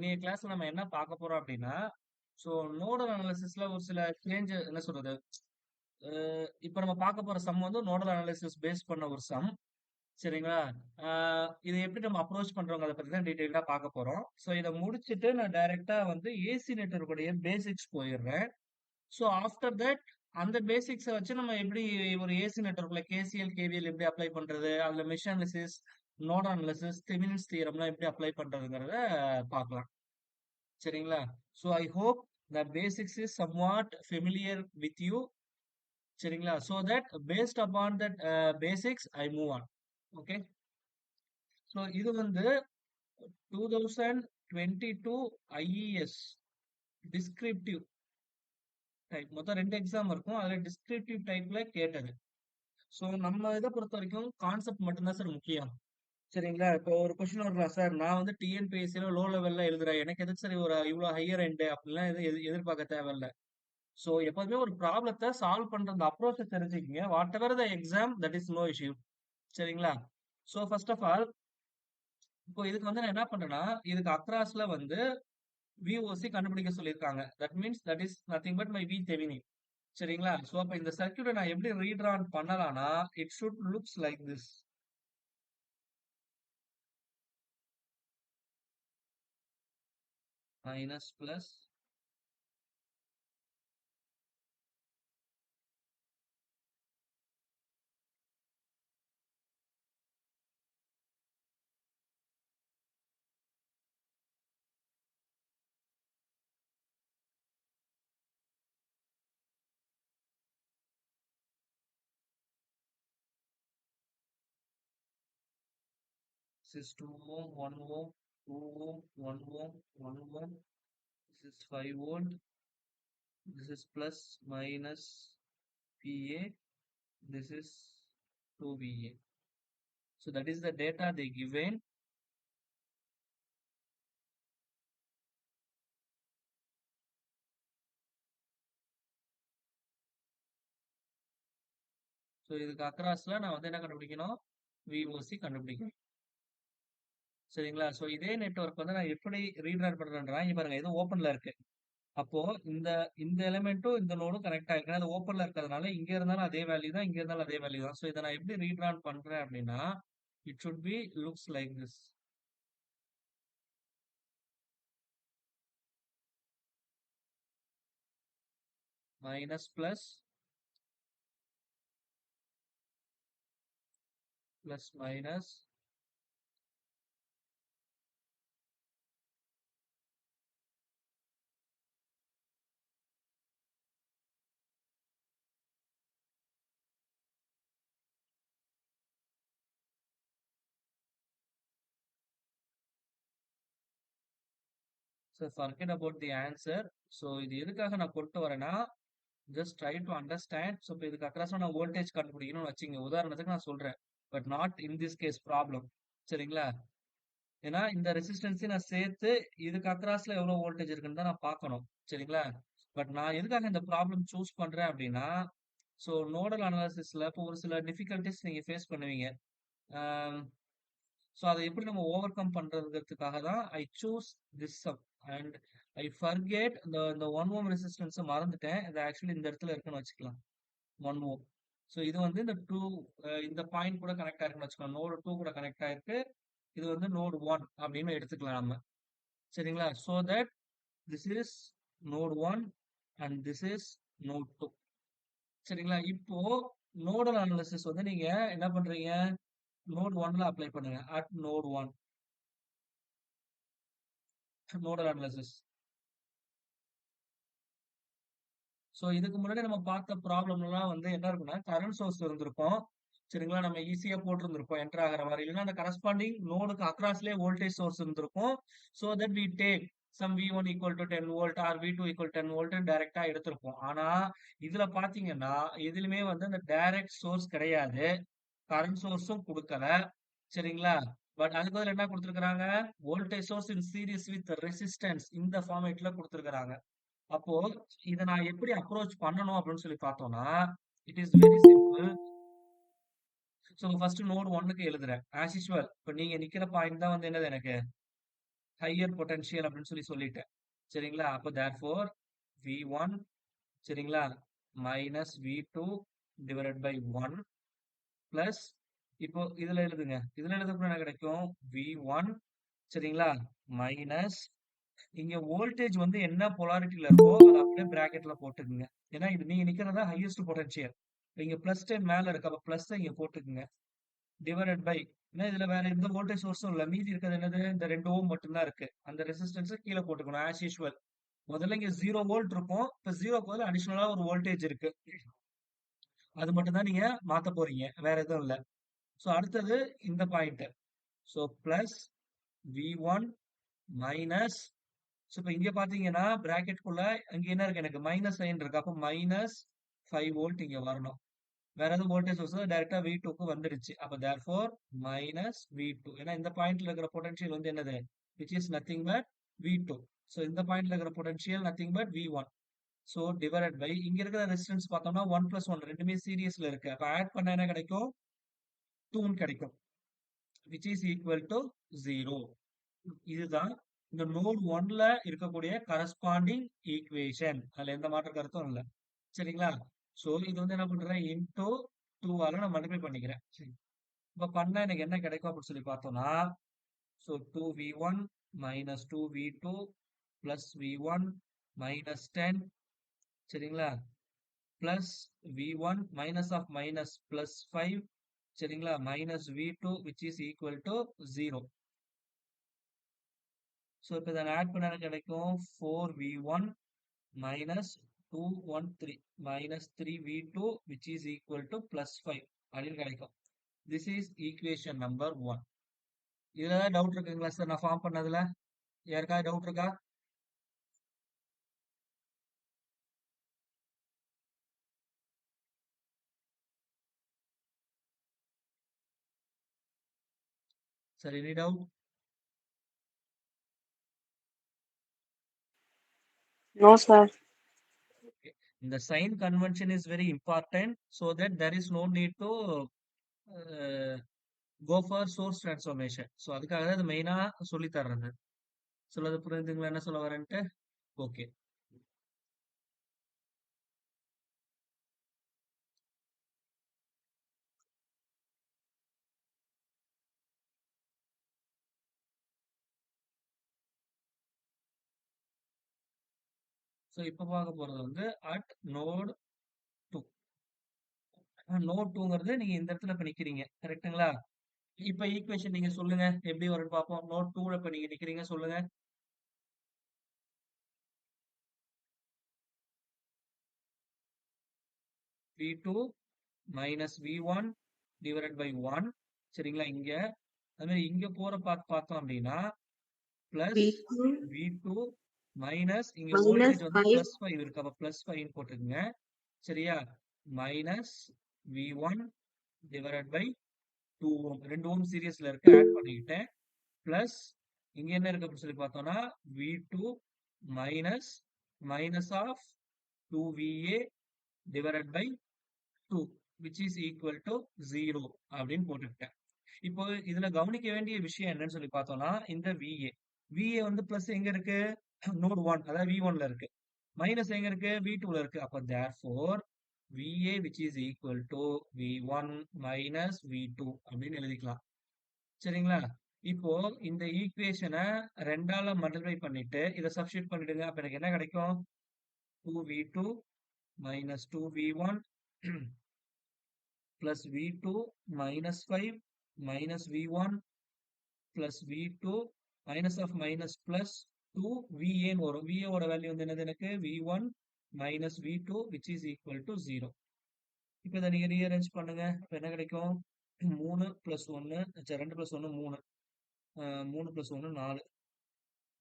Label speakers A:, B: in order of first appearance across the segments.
A: இன்னைய கிளாஸ்ல நம்ம என்ன பார்க்க போறோம் அப்படின்னா, ஸோ நோடல் அனாலிசிஸ்ல ஒரு சில சேஞ்ச் என்ன சொல்றது? இப்ப நம்ம பார்க்க போற சம் வந்து நோடல் அனாலிசிஸ் பேஸ் பண்ண ஒரு சம். சரிங்களா? அ இத எப்படி நம்ம அப்ரோச் பண்றோங்கிறத பத்தி தான் டீடைல்டா பார்க்க போறோம். ஸோ இத முடிச்சுட்டு நான் டைரக்ட்டா வந்து ஏசி நெட்வொர்க்குடைய பேசிக்ஸ் போயிடுறேன். ஸோ ஆஃப்டர் தட் அந்த பேசிக்ஸ வச்சு நம்ம எப்படி ஒரு ஏசி நெட்வொர்க்ல கேசிஎல், கேவிஎல் எப்படி அப்ளை பண்றது? அதுல mesh analysis, node analysis, Thevenin's தியரம்லாம் எப்படி அப்ளை பண்றதுங்கிறத பார்க்கலாம். சரிங்களா? So I hope the basics is somewhat familiar with you. சரிங்களா? So that based upon that basics I move on. Okay. So இது வந்து 2022 ஐஇஎஸ் டிஸ்கிரிப்டிவ் டைப். மொத்தம் 2 எக்ஸாம் இருக்கும். அதுல டிஸ்கிரிப்டிவ் டைப்ல கேட்டது. ஸோ நம்ம இத பொறுத்தவரைக்கும் கான்செப்ட் மட்டும் தான் சார் முக்கியம். சரிங்களா? இப்போ ஒரு கொஸ்டின் வரலாம் சார். நான் வந்து டிஎன்பிஎஸ்சில லோ லெவல்ல எழுதுறேன். எனக்கு எதுக்கு சார் ஒரு இவ்ளோ ஹையர் எண்ட் அப்படிலாம் எதிர்பார்க்க தேவையில்ல. ஸோ எப்போதுமே ஒரு ப்ராப்ளத்த சால்வ் பண்ற அந்த அப்ரோச்ச தெரிஞ்சுக்கங்க. Whatever the exam that is no issue. சரிங்களா? ஸோ ஃபர்ஸ்ட் ஆஃப் ஆல் இப்போ இதுக்கு வந்து நான் என்ன பண்றேன்னா, இதுக்கு அக்ராஸ்ல வந்து விஓசி கண்டுபிடிக்க சொல்லியிருக்காங்க. That means that is nothing but my V Thevenin. சரிங்களா? ஸோ அப்ப இந்த சர்க்யூட்ட நான் எப்படி ரீட்ரான் பண்ணலாம்னா, it should looks like this. Minus plus this is 2 ohm, 1 ohm, 2 ohm, 1 ohm, 1 ohm. This is 5 volt. This is plus minus PA. This is 2VA. So that is the data they given. So இதுக்கு அக்ராஸ்ல நான் வந்து என்ன கண்டுபிடிக்கணும்? VOC கண்டுபிடிக்கணும். சரிங்களா? So இதே network வந்து நான் எப்படி ரீட்ரான் பண்றேன்றா, இங்க பாருங்க இது ஓப்பன்ல இருக்கு. அப்போ இந்த இந்த எலிமெண்ட்டும் இந்த நோடும் கனெக்ட் ஆயிருக்கு. அது ஓப்பன்ல இருக்கிறதுனால இங்க இருந்தாலும் அதே வேல்யூ தான், இங்க இருந்தாலும் அதே வேல்யூ தான். ஸோ இதை நான் எப்படி ரீட்ரான் பண்றேன் அப்படின்னா, it should be looks like this. Minus plus plus minus. So forget about the answer. So இது எதுக்காக நான் கொண்டு வரேன்னா, just try to understand. So இப்போ இதுக்கு அக்ராஸா நான் வோல்டேஜ் கண்டுபிடிக்கணும்னு வச்சுங்க. உதாரணத்துக்கு நான் சொல்றேன். But not in this case problem. சரிங்களா? ஏன்னா இந்த ரெசிஸ்டன்ஸையும் நான் சேர்த்து இதுக்கு அக்ராஸ்ல எவ்வளவு வோல்டேஜ் இருக்குன்னு தான் நான் பார்க்கணும். சரிங்களா? பட் நான் எதுக்காக இந்த ப்ராப்ளம் சூஸ் பண்றேன் அப்படின்னா, ஸோ நோடல் அனாலிசிஸ்ல இப்போ ஒரு சில டிஃபிகல்டிஸ் நீங்க ஃபேஸ் பண்ணுவீங்க. ஸோ அதை எப்படி நம்ம ஓவர் கம் பண்றதுக்காக தான் I choose this sum. And I forget இந்த 1 ஓம் ரெசிஸ்டன்ஸை மறந்துட்டேன். இது ஆக்சுவலி இந்த இடத்துல இருக்குன்னு வச்சுக்கலாம். 1 ஓம். ஸோ இது வந்து இந்த 2 இந்த பாயிண்ட் கூட கனெக்ட் ஆயிருக்குன்னு வச்சுக்கலாம். நோடு 2 கூட கனெக்ட் ஆயிருக்கு. இது வந்து நோடு 1 அப்படின்னு எடுத்துக்கலாம் நம்ம. சரிங்களா? So that this is node 1 and this is node 2. சரிங்களா? இப்போ நோடல் அனாலிசிஸ் வந்து நீங்க என்ன பண்றீங்க? நோட் 1ல அப்ளை பண்ணுங்க. At node 1 nodal analysis. So இதுக்கு முன்னாடி நம்ம பார்த்த ப்ராப்ளம்லாம் வந்து என்ன இருக்குன்னா, கரண்ட் சோர்ஸ் இருந்திருக்கும். சரிங்களா? நம்ம ஈஸியா போட்டிருந்திருப்போம் என்டர் ஆகுற மாரி. இல்லைன்னா அந்த கரஸ்பாண்டிங் நோடுக்கு அக்ராஸ்லயே வோல்டேஜ் சோர்ஸ் இருந்திருக்கும். So that we take some V1 equal to 10 volt or V2 equal 10 வோல்ட்ன்னு டைரக்டா எடுத்திருப்போம். ஆனா இதுல பாத்தீங்கன்னா, எதுலயுமே வந்து அந்த டைரக்ட் சோர்ஸ் கிடையாது. கரண்ட் சோர்ஸும் குடுக்கல. சரிங்களா? பட் அதுக்கு பதிலா என்ன குடுத்திருக்காங்க? Voltage source in series with resistance இந்த ஃபார்மேட்ல குடுத்திருக்காங்க. அப்போ இத நான் எப்படி அப்ரோச் பண்ணணும் அப்படின்னு சொல்லி பார்த்தோம்னா, it is very simple. So first node 1க்கு எழுதுறேன். As usual. இப்ப நீங்க நிக்கிற பாயிண்ட் தான் வந்து என்னது எனக்கு? ஹையர் பொட்டன்ஷியல் அப்படின்னு சொல்லிட்டேன். சரிங்களா? அப்ப தேர்ஃபோர் V1 சரிங்களா? Minus V2 divided by 1 plus இப்போ இதுல எழுதுங்க. இதுல எழுதப்ப என்ன கிடைக்கும்? V1 சரிங்களா? மைனஸ் இங்க வோல்டேஜ் வந்து என்ன பொலாரிட்டில இருக்கோ அதை அப்படியே பிராக்கெட்ல போட்டுக்குங்க. ஏன்னா இது நீங்க நிக்கிறதா ஹையஸ்ட் பொட்டன்ஷியல். இங்க பிளஸ் டைம் மேல இருக்கு. அப்ப பிளஸ் இங்க போட்டுக்குங்க. டிவைடட் பை ஏன்னா இதுல வேற எந்த வோல்டேஜ் சோர்ஸும் இல்ல. மீதி இருக்கிறது என்னது? இந்த 2 ஓம் மட்டும்தான் இருக்கு. அந்த ரெசிஸ்டன்ஸை கீழே போட்டுக்கணும் ஆஸ் யூஷுவல். முதல்ல இங்க 0 வோல்ட் இருக்கும். இப்ப 0 பதில் அடிஷனலா ஒரு வோல்டேஜ் இருக்கு. அது மட்டும் தான் நீங்க மாத்த போறீங்க. வேற எதுவும் இல்ல. சோ அடுத்தது இந்த point. So plus V1 minus இப்ப இங்க பாத்தீங்கன்னா பிராக்கெட்குள்ள அங்க என்ன இருக்கு? எனக்கு மைனஸ் சைன் இருக்கு. அப்ப மைனஸ் 5 வோல்ட் இங்க வரணும். வேற எதுவும் வோல்டேஜ் சோர்ஸ் டைரக்டா V2க்கு வந்துருச்சு. அப்ப தேர்ஃபோர் மைனஸ் V2. ஏன்னா இந்த பாயிண்ட்ல இருக்கிற பொட்டன்ஷியல் வந்து என்னது? Which is nothing but V2. So இந்த பாயிண்ட்ல இருக்கிற potential nothing but V1. So divided by இங்க இருக்கிற ரெசிஸ்டன்ஸ் பார்த்தோம்னா 1 பிளஸ் 1 ரெண்டுமே சீரியஸ்ல இருக்கு. அப்ப ஆட் பண்ண என்ன கிடைக்கும்? 2 கிடைக்கும். Which is equal to 0. இதுதான் இந்த நோட் 1ல இருக்கக்கூடிய கரஸ்பாண்டிங் ஈக்குவேஷன். அதுல எந்த மாற்று கருத்தும் இல்ல. சரிங்களா? சோ இது வந்து என்ன பண்றேன்? இன்டூ 2ஆல நான் மல்டிப்ளை பண்ணிக்கிறேன். சரி. இப்ப பண்ணா எனக்கு என்ன கிடைக்கும் அப்படின்னு சொல்லி பார்த்தோம்னா, so 2v1 minus 2v2 plus v1 minus 10 சரிங்களா? Plus v1 minus of minus plus 5 சரிங்களா? Minus v2 which is equal to 0. சோ இப்ப இதை ஆட் பண்ண எனக்கு கிடைக்கும் 4v1 minus 213 minus 3v2 which is equal to plus 5 அப்படின்னு கிடைக்கும். This is equation number 1. இதுல ஏதாவது டவுட் இருக்குங்களா சார் நான் ஃபார்ம் பண்ணதுல? யாருக்காவது டவுட் இருக்கா? Sir any doubt?
B: No, sir.
A: Okay. இந்த sign convention is very important so that there is no need to go for source transformation. So அதுக்காக தான் இது மெயினா சொல்லி தர்றது. சொல்றது புரியுதுங்களா என்ன சொல்ல வரேன்ட்டு? ஓகே. ஸோ இப்போ பார்க்க போறது வந்து அட் நோட் 2. நோட் 2ங்கிறது நீங்க இந்த இடத்துல இப்ப நிக்கிறீங்க. கரெக்ட்டுங்களா? இப்ப ஈக்குவேஷன் நீங்க சொல்லுங்க. எப்படி வரும்னு பார்ப்போம். நோட் 2ல இப்ப நீங்க நிக்கிறீங்க சொல்லுங்க. V2 minus V1 divided by 1 சரிங்களா? இங்க அது மாதிரி இங்க போற பார்த்தோம் அப்படின்னா பிளஸ்
B: V2
A: V2 மைனஸ் இங்க
B: minus
A: வோல்டேஜ் வந்து
B: 5
A: பிளஸ் 5 இருக்கு. அப்ப பிளஸ் 5 போட்டுக்குங்க. சரியா? மைனஸ் V1 டிவைடட் பை 2 ஓம் 2 ஓம் சீரியஸ்ல இருக்கு ஆட் பண்ணிக்கிட்டேன். பிளஸ் இங்க என்ன இருக்கு அப்படின்னு சொல்லி பார்த்தோம்னா V2 minus minus of 2VA divided by 2 which is equal to 0 அப்படின்னு போட்டுக்கிட்டேன். இப்போ இதுல கவனிக்க வேண்டிய விஷயம் என்னன்னு சொல்லி பார்த்தோம்னா இந்த VA. VA வந்து பிளஸ் எங்க இருக்கு? நோட் 1 அதாவது V1ல இருக்கு. மைனஸ் எங்க இருக்கு? V2ல இருக்கு. அப்ப therefore VA which is equal to V1 minus V2 அப்படின்னு எழுதிக்கலாம். சரிங்களா? இப்போ இந்த ஈக்குவேஷனை 2ஆல மல்டிப்ளை பண்ணிட்டு இதை சப்ஸ்டியூட் பண்ணிடுங்க. அப்ப எனக்கு என்ன கிடைக்கும்? 2v2 minus 2v1 plus v2 minus 5 minus v1 plus v2 minus of minus plus 2 va ன்னு வரும். va ஓட வேல்யூ வந்து என்னது? எனக்கு v1 minus v2 which is equal to 0. இப்போ இதை நீங்க ரீஅரேஞ்ச் பண்ணுங்க. அப்ப என்ன கிடைக்கும்? 3 plus 1 2 plus 1 3 3 plus 1 4.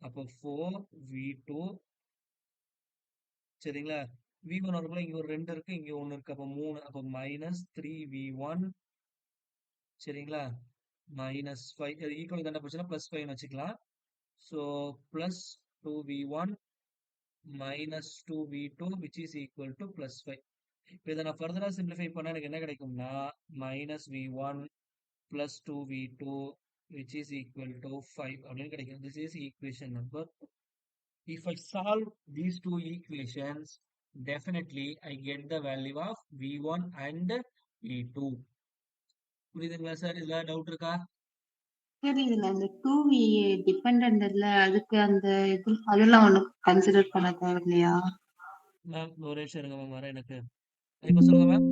A: அப்போ 4v2 சரிங்களா? v1 வரக்குள்ள இங்க ஒரு 2 இருக்கு, இங்க 1 இருக்கு. அப்போ 3. அப்போ மைனஸ் 3v1 சரிங்களா? மைனஸ் 5 ஈக்குவல் தானே போச்சுன்னா பிளஸ் 5 வச்சுக்கலாம். So plus 2v1 minus 2v2 which is equal to plus 5. இப்போ இதை நான் ஃபர்தரா சிம்பிளிஃபை பண்ணா எனக்கு என்ன கிடைக்கும்னா minus v1 plus 2v2 which is equal to 5 அப்படின்னு கிடைக்கும். This is equation number. If I solve these two equations, definitely I get the value of V1 and V2. புரியுதுங்களா சார்? இதுல டவுட் இருக்கா?
B: சரி, இதுல அந்த 2VA டிபெண்டன்ட்ல அதுக்கு அந்த இது அதெல்லாம் ஒண்ணும் கன்சிடர் பண்ண தேவையில்லையா?
A: மேம் ஒரே நிமிஷம் இருங்க மேம், வரேன் எனக்கு. இப்ப சொல்லுங்க மேம்.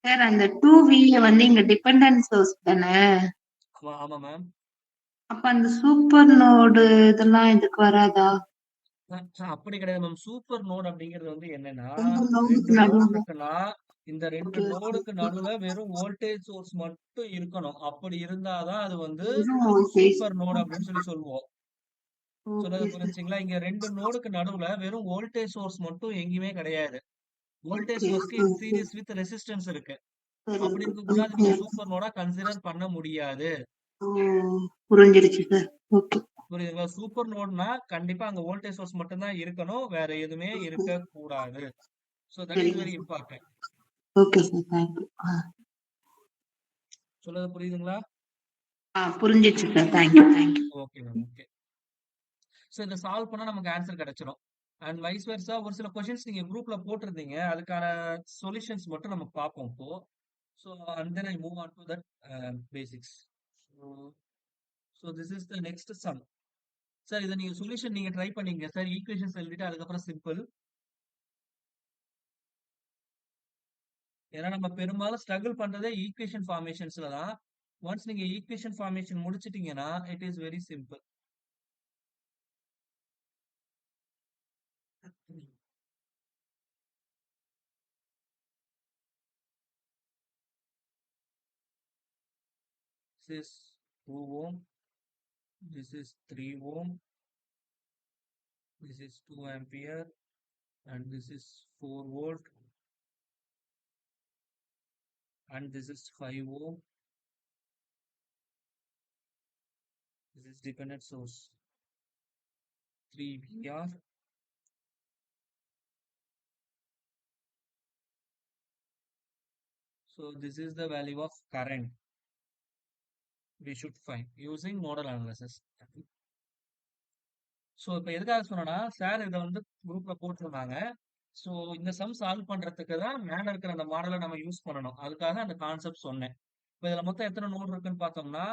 B: சார், அந்த 2VA வந்து இங்க டிபெண்டன்ட் சோர்ஸ் தானே?
A: ஆமா மேம்.
B: அப்ப அந்த சூப்பர் நோடு இதெல்லாம் இதுக்கு வராதா?
A: அப்படி கிடையாது மேம். சூப்பர் நோட் அப்படிங்கிறது வந்து என்னன்னா,
B: ரெண்டு
A: ரெண்டு
B: நோடுக்கு
A: நோடு
B: நடுவுல.
A: இருக்குன்னா, இந்த ரெண்டு
B: ஓகே,
A: நோடுக்கு நடுவுல வெறும் வோல்டேஜ் சோர்ஸ் மட்டும் இருக்கணும். அப்படி இருந்தாதான் அது வந்து
B: வெறும் வோல்டேஜ்.
A: சூப்பர் நோடு அப்படின்னு சொல்லி சொல்லுவோம். சொல்றது
B: ஓகே சார்.
A: புரிஞ்சுங்களா? இங்க ரெண்டு நோடுக்கு நடுவுல வெறும் வோல்டேஜ் சோர்ஸ் மட்டும் எங்கேயுமே கிடையாது. வோல்டேஜ்
B: ஓகே
A: சோர்ஸ்க்கு in
B: okay.
A: Series with resistance இருக்கு.
B: சரி.
A: அப்படி இருக்கும்போது அது
B: ஓகே.
A: நீங்க சூப்பர் நோடா கன்சிடர் பண்ண முடியாது.
B: ஓ, புரிஞ்சிருச்சு சார். ஓகே.
A: புரியுதுங்களா? சூப்பர் நோட்னா கண்டிப்பா அங்க வோல்டேஜ் சோர்ஸ் மட்டும் தான் இருக்கணும். வேற எதுவுமே இருக்கக்கூடாது. So that is
B: சரிங்க
A: very
B: sir.
A: important.
B: Okay sir. Thank you.
A: சொல்றது புரியுதுங்களா?
B: புரிஞ்சிச்சு sir. Thank you thank you.
A: Okay ma'am. Okay. So இதை சால்வ் பண்ணா நமக்கு ஆன்சர் கிடைச்சிரும். அண்ட் வைஸ் வெர்சா ஒரு சில கொஸ்டின்ஸ் நீங்க குரூப்ல போட்டிருந்தீங்க. அதுக்கான சொல்யூஷன்ஸ் மட்டும் நம்ம பார்ப்போம் இப்போ. So and then I move on to that basics. So this is the next sum. Sir இதை நீங்க சொல்யூஷன் நீங்க ட்ரை பண்ணீங்க சார். ஈக்குவேஷன்ஸ் எழுதிட்டு அதுக்கப்புறம் சிம்பிள். ஏன்னா நம்ம பெரும்பாலும் ஸ்ட்ரகிள் பண்றதே ஈக்குவேஷன் ஃபார்மேஷன்ஸ்ல தான். ஒன்ஸ் நீங்க ஈக்குவேஷன் ஃபார்மேஷன் முடிச்சிட்டீங்கன்னா it is very simple. This is 2 ohm, this is 3 ohm, this is 2 ampere, and this is 4 volt, and this is 5 ohm. This is dependent source 3 VR. So this is the value of current we should find using nodal analysis. So இப்போ எதுக்காக சொன்னேன்னா sir இதை வந்து குரூப்ல போட்டிருந்தாங்க. So இந்த some solve பண்றதுக்கு தான் மேல இருக்கிற அந்த மாடலை நம்ம யூஸ் பண்ணணும். அதுக்காக அந்த கான்செப்ட் சொன்னேன். இப்போ இதுல மொத்தம் எத்தனை நோடு இருக்குன்னு பார்த்தோம்னா,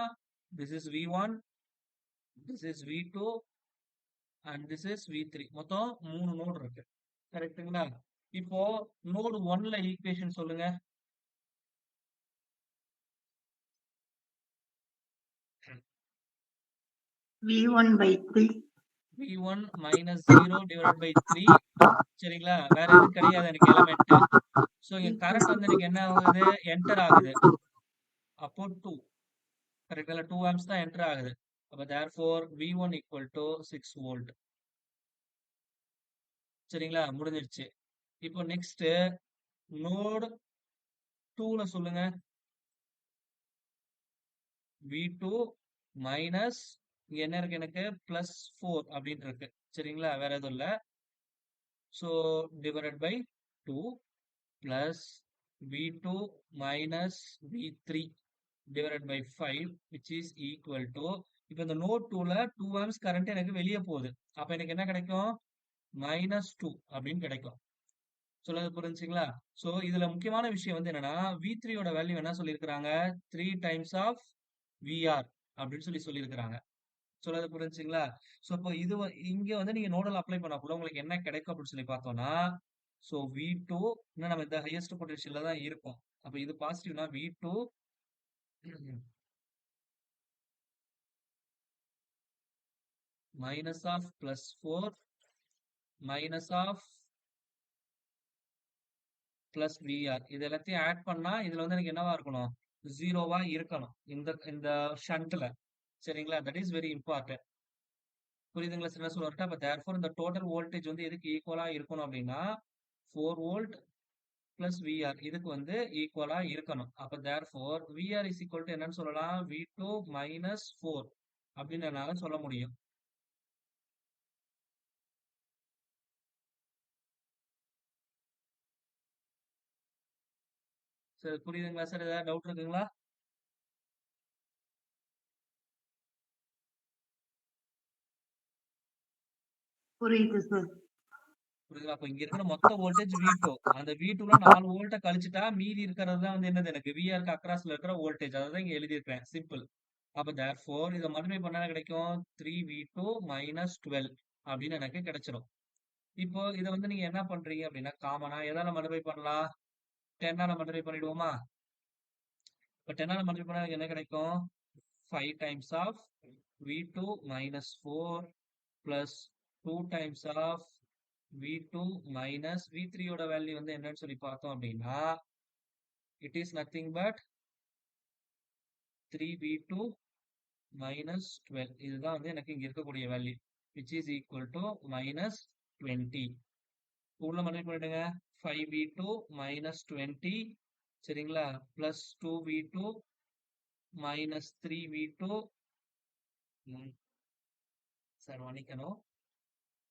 A: this is V1, this is V2 and this is V3. மொத்தம் 3 நோடு இருக்கு. கரெக்ட்டுங்களா? இப்போ நோடு 1ல ஈக்குவேஷன் சொல்லுங்க.
B: V1/3.
A: V1 minus 0 divided by 3. சரிங்களா? வேற எதுவும் கிடையாது எனக்கு எலமெண்ட். ஸோ இங்க கரண்ட் வந்து எனக்கு என்ன ஆகுது? என்டர் ஆகுது. அப்போ 2. கரெக்டுங்களா? 2 ஆம்ப்ஸ் தான் என்டர் ஆகுது. அப்போ therefore V1 equal to 6 volt. சரிங்களா? முடிஞ்சிருச்சு. இப்போ நெக்ஸ்ட் நோடு 2ல சொல்லுங்க. V2 மைனஸ் இங்க என்ன இருக்கு? எனக்கு +4 அப்படின்னு இருக்கு. சரிங்களா? வேற எதுவும் இல்ல. So divided by 2 plus V2 minus V3 divided by 5 which is equal to, இப்போ இந்த நோட் 2ல 2 amps கரண்ட் எனக்கு வெளியே போகுது. அப்ப எனக்கு என்ன கிடைக்கும்? -2 அப்படின்னு கிடைக்கும். சொல்றது புரிஞ்சுங்களா? ஸோ இதுல முக்கியமான விஷயம் வந்து என்னன்னா, V3 யோட வேல்யூ என்ன சொல்லியிருக்கிறாங்க? 3 times of VR அப்படின்னு சொல்லியிருக்கிறாங்க. சொல்றது புரிஞ்சுங்களா? ஸோ இப்போ இங்க வந்து நீங்க நோடல் அப்ளை பண்ணக்குள்ள உங்களுக்கு என்ன கிடைக்கும் அப்படின்னு சொல்லி பார்த்தோம்னா, ஸோ V2 இன்னும் நம்ம இந்த ஹையஸ்ட் பொட்டன்ஷியல்ல தான் இருக்கும். அப்ப இது பாசிட்டிவ்னா V2 minus of +4 minus of plus VR. இது எல்லாத்தையும் ஆட் பண்ணா இதுல வந்து எனக்கு என்னவா இருக்கணும்? 0வா இருக்கணும். இந்த இந்த ஷண்ட்ல. சரிங்களா? That is very important. புரியுதுங்களா சார்? என்ன சொல்ல வரேன்? அப்ப தேர்ஃபோர் இந்த டோட்டல் வோல்டேஜ் வந்து எதுக்கு ஈக்குவலா இருக்கணும் அப்படின்னா 4 வோல்ட் பிளஸ் விஆர் இதுக்கு வந்து ஈக்குவலா இருக்கணும். அப்ப therefore VR is equal to என்னன்னு சொல்லலாம்? V2 மைனஸ் 4 அப்படின்னு என்னால சொல்ல முடியும். சார் புரியுதுங்களா சார்? ஏதாவது டவுட் இருக்குங்களா?
B: புரியுது சார்.
A: புரியுதுங்களா? அப்ப இங்க இருக்கிற மொத்த வோல்டேஜ் V2. அந்த V2ல 4 வோல்ட்ட கழிச்சுட்டா மீதி இருக்கிறது தான் வந்து என்னது எனக்கு VRக்கு அக்ராஸ்ல இருக்கிற வோல்டேஜ். அததான் இங்க எழுதியிருக்கிறேன். சிம்பிள். அப்ப தேர்ஃபோர் இத மல்டிப்ளை பண்ணா என்ன கிடைக்கும்? 3V2 மைனஸ் 12 அப்படின்னு எனக்கு கிடைச்சிரும். இப்போ இத வந்து நீங்க என்ன பண்றீங்க அப்படின்னா, காமனா எதால மல்டிப்ளை பண்ணலாம்? 10ஆல மல்டிப்ளை பண்ணிடுவோமா? இப்ப 10ஆல மல்டிப்ளை பண்ணா எனக்கு என்ன கிடைக்கும்? 5 times of V2 minus 4 plus 2 times of V2 minus V3 ஓட வேல்யூ வந்து என்னன்னு சொல்லி பார்த்தோம் அப்படின்னா, it is nothing but 3V2 minus 12. இதுதான் வந்து எனக்கு இங்க இருக்கக்கூடிய value, which is equal to minus 20. உள்ள மல்டிப்ளை பண்ணிடுங்க. 5V2 minus 20 சரிங்களா? plus 2V2 minus 3V2 sir மன்னிக்கணும்.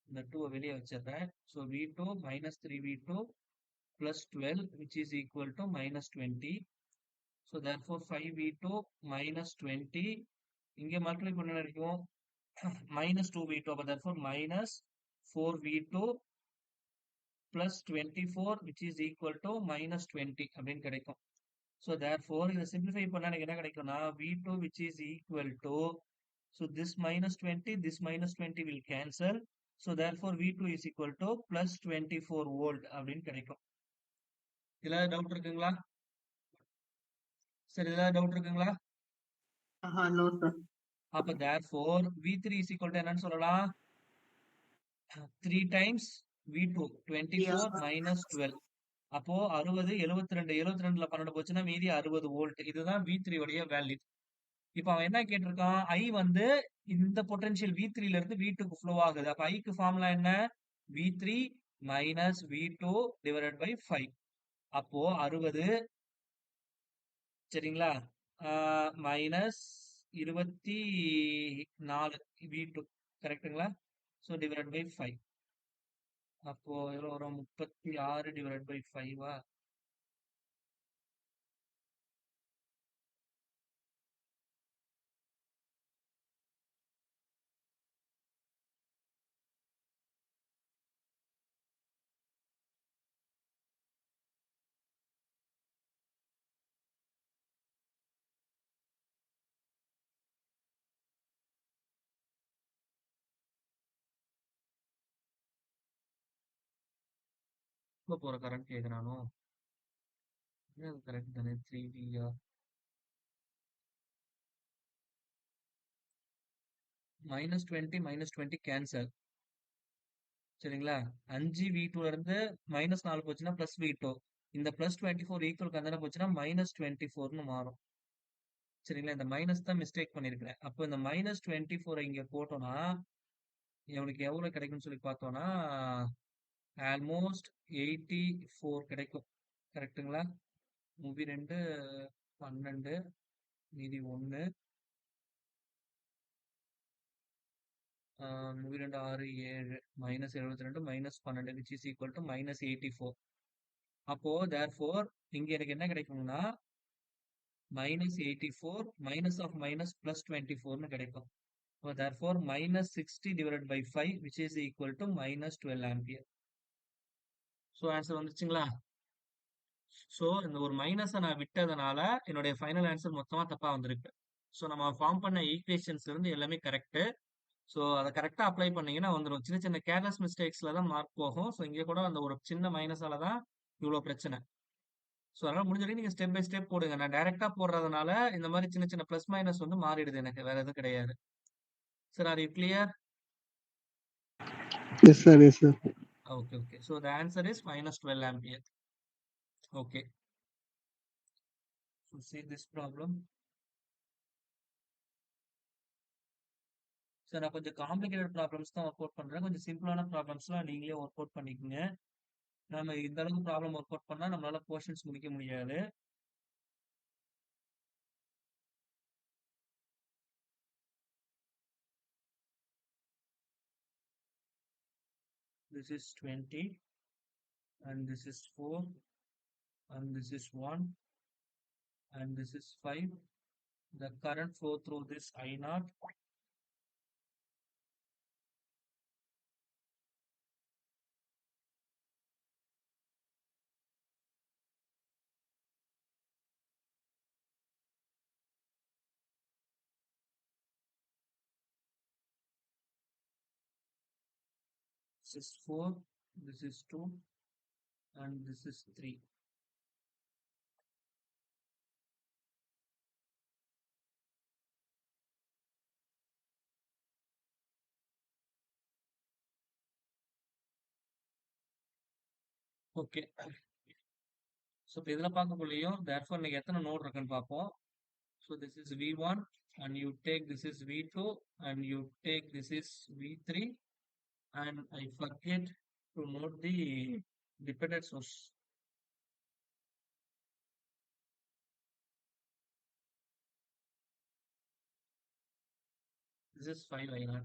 A: இந்த 2 வெளியே வச்சிடுறேன். So V2 minus 3V2 plus 12 which is equal to minus 20. So therefore 5V2 minus 20 இங்க மல்டிப்ளை பண்ண இருக்கும் minus 2V2 அப்ப therefore minus 4V2 plus 24 which is equal to minus 20 அப்படின்னு கிடைக்கும். So therefore இதை simplify பண்ணா எனக்கு என்ன கிடைக்கும்னா V2 which is equal to so this minus 20 will cancel. So therefore V2 is equal to plus 24 volt அப்படின்னு கிடைக்கும். இதுல டவுட் இருக்குங்களா? சரி, ஏதாவது டவுட் இருக்குங்களா?
B: No sir.
A: அப்ப therefore V3 is equal to என்னன்னு சொல்லலாம்? 3 times V2 24 minus 12. அப்போ 60 72 72ல 12 போச்சுன்னா மீதி 60 வோல்ட். இதுதான் V3 உடைய வேல்யூ. இப்போ அவன் என்ன கேட்டிருக்கான்? I வந்து இந்த பொட்டன்ஷியல் V3ல இருந்து V2க்கு ஃப்ளோ ஆகுது. அப்ப ஐக்கு ஃபார்முலா என்ன? V3 minus V2 divided by 5. அப்போ 60 சரிங்களா? மைனஸ் 24 V2 கரெக்ட்டுங்களா? So divide by 5. அப்போ எவ்வளோ வரும்? 36 டிவைட் பை 5ஆ? இப்போ போகிற கரண்ட் கேட்குறானோ? கரெக்ட் தானே 3Vயா? -20 கேன்சல் சரிங்களா? 5 V2ல இருந்து -4 போச்சுன்னா பிளஸ் V2. இந்த பிளஸ் 24 ஈக்குவல் கந்தான போச்சுன்னா -24ன்னு மாறும். சரிங்களா? இந்த மைனஸ் தான் மிஸ்டேக் பண்ணியிருக்கிறேன். அப்போ இந்த -24 இங்க போட்டோம்னா இவனுக்கு எவ்வளவு கிடைக்கும்னு சொல்லி பார்த்தோம்னா ஆல்மோஸ்ட் 84 கிடைக்கும். கரெக்ட்டுங்களா? மூவி 2 12 மீதி 1 movie 2 6 7 -72 -12 which is equal to -84. அப்போ therefore இங்க எனக்கு என்ன கிடைக்கும்னா -84 minus of minus plus 24ன்னு கிடைக்கும். So therefore -60 divided by 5 which is equal to -12 ampere. So answer வந்துச்சுங்களா? ஸோ இந்த ஒரு மைனஸை நான் விட்டதுனால என்னுடைய ஃபைனல் ஆன்சர் மொத்தமாக தப்பாக வந்திருக்கு. ஸோ நம்ம ஃபார்ம் பண்ண ஈக்குவேஷன்ஸ் இருந்து எல்லாமே கரெக்டு. ஸோ அதை கரெக்டாக அப்ளை பண்ணீங்கன்னா வந்துடும். சின்ன சின்ன கேர்லெஸ் மிஸ்டேக்ஸில் தான் மார்க் போகும். ஸோ இங்கே கூட அந்த ஒரு சின்ன மைனஸால தான் இவ்வளோ பிரச்சனை. ஸோ அதனால் முடிஞ்ச வரைக்கும் நீங்கள் ஸ்டெப் பை ஸ்டெப் போடுங்க. நான் டைரெக்டாக போடுறதுனால இந்த மாதிரி சின்ன சின்ன ப்ளஸ் மைனஸ் வந்து மாறிடுது எனக்கு. வேற எதுவும் கிடையாது. Sir R you clear?
C: Yes, sir. Yes, sir.
A: Okay, okay. So the answer is -12 ampere. Okay. So see this problem. Sir நான் கொஞ்சம் காம்ப்ளிகேட்டட் ப்ராப்ளம்ஸ் தான் ஒர்க் அவுட் பண்றேன். கொஞ்சம் சிம்பிளான ப்ராப்ளம்ஸ்லாம் நீங்களே ஒர்க் அவுட் பண்ணிக்கோங்க. நம்ம இந்த அளவுக்கு ப்ராப்ளம் ஒர்க் அவுட் பண்ணா நம்மளால போர்ஷன்ஸ் முடிக்க முடியாது. This is 20 and this is 4 and this is 1 and this is 5. The current flow through this I0 This is 4, this is 2, and this is 3. Okay. So இப்போ இதில் பார்க்கக்குள்ளேயும் therefore இன்னைக்கு எத்தனை note இருக்குன்னு பார்ப்போம். So this is V1 and you take this is V2 and you take this is V3 and I forget to note the dependent source. This is 5 I0.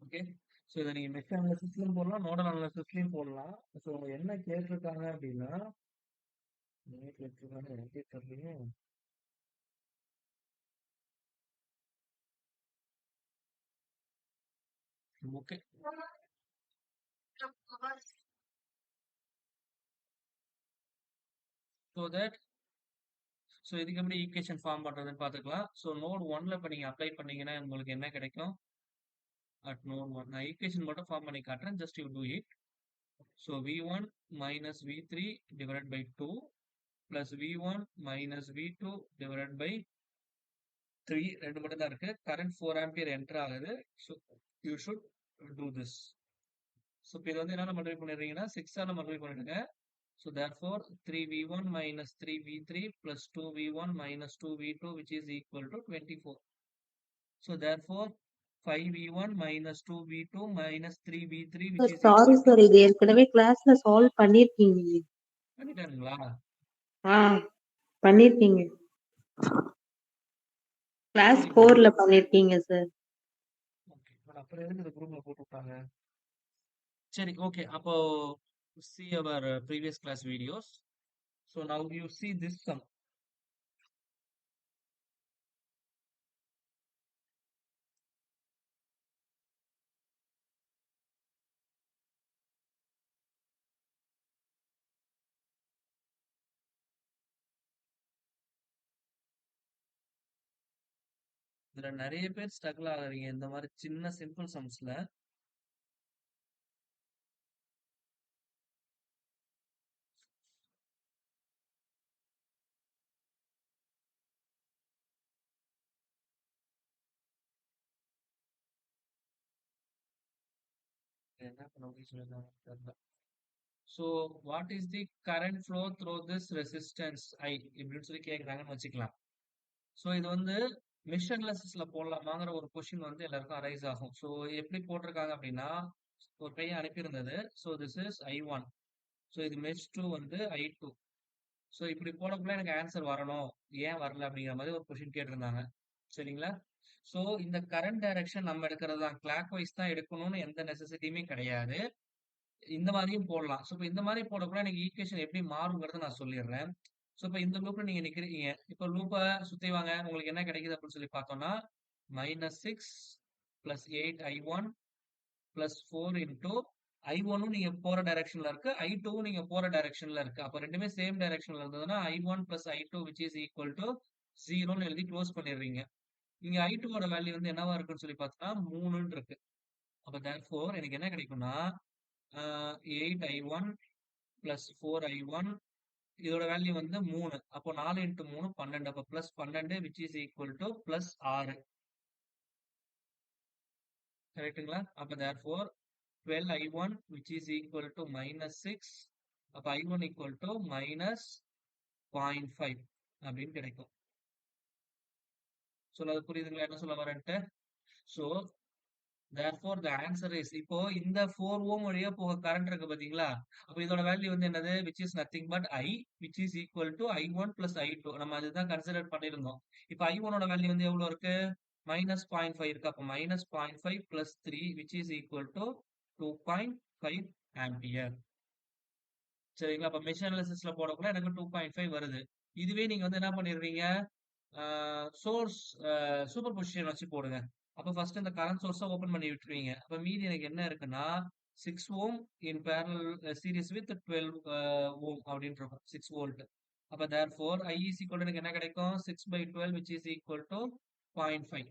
A: Okay. So இதை நீங்கள் mesh அனாலிசிஸ்லையும் போடலாம், nodal அனாலிசிஸ்லையும் போடலாம். So என்ன கேட்டிருக்காங்க அப்படின்னா, என்ன கேட்டிருக்காங்க எனக்கே தெரியலையே. ஓகே. ஸோ தட் ஸோ இதுக்கு எப்படி ஈக்குவேஷன் ஃபார்ம் பண்ணுறதுன்னு பார்த்துக்கலாம். ஸோ நோட் 1ல் இப்போ நீங்கள் அப்ளை பண்ணீங்கன்னா உங்களுக்கு என்ன கிடைக்கும்? அட் நோட் 1 நான் ஈக்குவேஷன் மட்டும் ஃபார்ம் பண்ணி காட்டுறேன். Just you do it. So V1 minus V3 divided by 2 plus V1 minus V2 divided by 3 ரெண்டு மட்டும் தான் இருக்கு. கரண்ட் 4 ஆம்பியர் என்டர் ஆகுது. So you should do this. So இப்போ இது வந்து என்ன மல்டிப்ளை பண்ணிடுறீங்கன்னா 6ஆல மல்டிப்ளை பண்ணிடுங்க. So therefore 3V1 minus 3V3 plus 2V1 minus 2V2 which is equal to 24. So therefore 5V1 minus 2V2 minus 3V3 which is
B: sorry
A: equal to
B: sir, இது ஏற்கனவே கிளாஸ்ல solve பண்ணிருக்கீங்க.
A: பண்ணிட்டானுங்களா?
B: பண்ணிருக்கீங்க. கிளாஸ் 4ல பண்ணிருக்கீங்க சார்.
A: ஓகே. பட் அப்புறம் எதுக்கு இந்த குரூப்ல போட்டு விட்டாங்க? சரி, ஓகே. அப்போ see our previous class videos. So now you see this sum. இதுல நிறைய பேர் ஸ்ட்ரகிள் ஆகுறீங்க இந்த மாதிரி சின்ன சிம்பிள் சம்ஸ்ல. என்ன பண்ண முடியும் சொல்லிருக்காங்க தெரியல. So what is the current flow through this resistance I இப்படின்னு சொல்லி கேட்குறாங்கன்னு வச்சுக்கலாம். ஸோ இது வந்து மெஷ் அனாலிசிஸ்ல போடலாமாங்கிற ஒரு கொஸ்டின் வந்து எல்லாருக்கும் அரைஸ் ஆகும். ஸோ எப்படி போட்டிருக்காங்க அப்படின்னா, ஒரு பையன் அனுப்பியிருந்தது. So this is I1. So இது மெஷ் 2 வந்து I2. ஸோ இப்படி போடக்குள்ள எனக்கு ஆன்சர் வரணும், ஏன் வரல அப்படிங்கிற மாதிரி ஒரு கொஸ்டின் கேட்டிருந்தாங்க. சரிங்களா? ஸோ இந்த கரண்ட் டைரக்ஷன் நம்ம எடுக்கிறது தான், கிளாக் வைஸ் தான் எடுக்கணும்னு எந்த நெசசிட்டியுமே கிடையாது. இந்த மாதிரியும் போடலாம். ஸோ இப்போ இந்த மாதிரி போடக்குள்ள எனக்கு ஈக்குவேஷன் எப்படி மாறுங்கிறத நான் சொல்லிடுறேன். ஸோ இப்போ இந்த லூப்ல நீங்க நிக்கிறீங்க. இப்போ லூப்பை சுத்தி வாங்க, உங்களுக்கு என்ன கிடைக்குது அப்படின்னு சொல்லி பார்த்தோம்னா -6 + 8I1 + 4 இன்டூ I1ம் நீங்க போற டைரக்ஷன்ல இருக்கு, I2வும் நீங்க போற டைரக்ஷன்ல இருக்கு. அப்ப ரெண்டுமே சேம் டைரக்ஷன்ல இருந்ததுன்னா I1 + I2 which is equal to 0ன்னு எழுதி க்ளோஸ் பண்ணிடுறீங்க. இங்க I2வோட வேல்யூ வந்து என்னவா இருக்குன்னு சொல்லி பார்த்தோம்னா 3ன்னு இருக்கு. அப்ப therefore எனக்கு என்ன கிடைக்கும்னா 8I1 + 4I1 இதோட வேல்யூ வந்து 3. அப்போ 4 × 3 12. அப்போ +12 which is equal to +6. கரெக்ட்டுங்களா? அப்ப therefore 12I1 which is equal to -6. அப்ப I1 equal to -0.5 அப்படின்னு கிடைக்கும். சொல்ல புரியுதுங்களா என்ன சொல்ல வரேன்ட்டு? So therefore the answer is இப்போ இந்த 4 ஓம் வழியா போக கரண்ட் இருக்கு பாத்தீங்களா? அப்ப இதோட வேல்யூ வந்து என்னது? which is nothing but I which is equal to I1 + I2. நம்ம அதுதான் கன்சிடர் பண்ணியிருந்தோம். இப்போ I1 ஓட வேல்யூ வந்து எவ்வளவு இருக்கு? -0.5 இருக்கு. அப்ப -0.5 + 3 which is equal to 2.5 ampere. சரிங்களா? அப்ப மெஷ் அனாலிசிஸ்ல போடக்குள்ள எனக்கு 2.5 வருது. இதுவே நீங்க வந்து என்ன பண்ணிடுறீங்க? சோர்ஸ் சூப்பர் பொசிஷன் வச்சு போடுங்க. அப்ப ஃபர்ஸ்ட் இந்த கரண்ட் சோர்ஸை ஓபன் பண்ணி விட்டுருவீங்க. அப்ப மீதி எனக்கு என்ன இருக்குன்னா 6 ஓம் இன் பேரலல் சீரிஸ் வித் 12 ஓம் அப்படின்னு இருக்கும். 6 வோல்ட். அப்ப therefore I is equal to எனக்கு என்ன கிடைக்கும்? 6/12 which is equal to 0.5.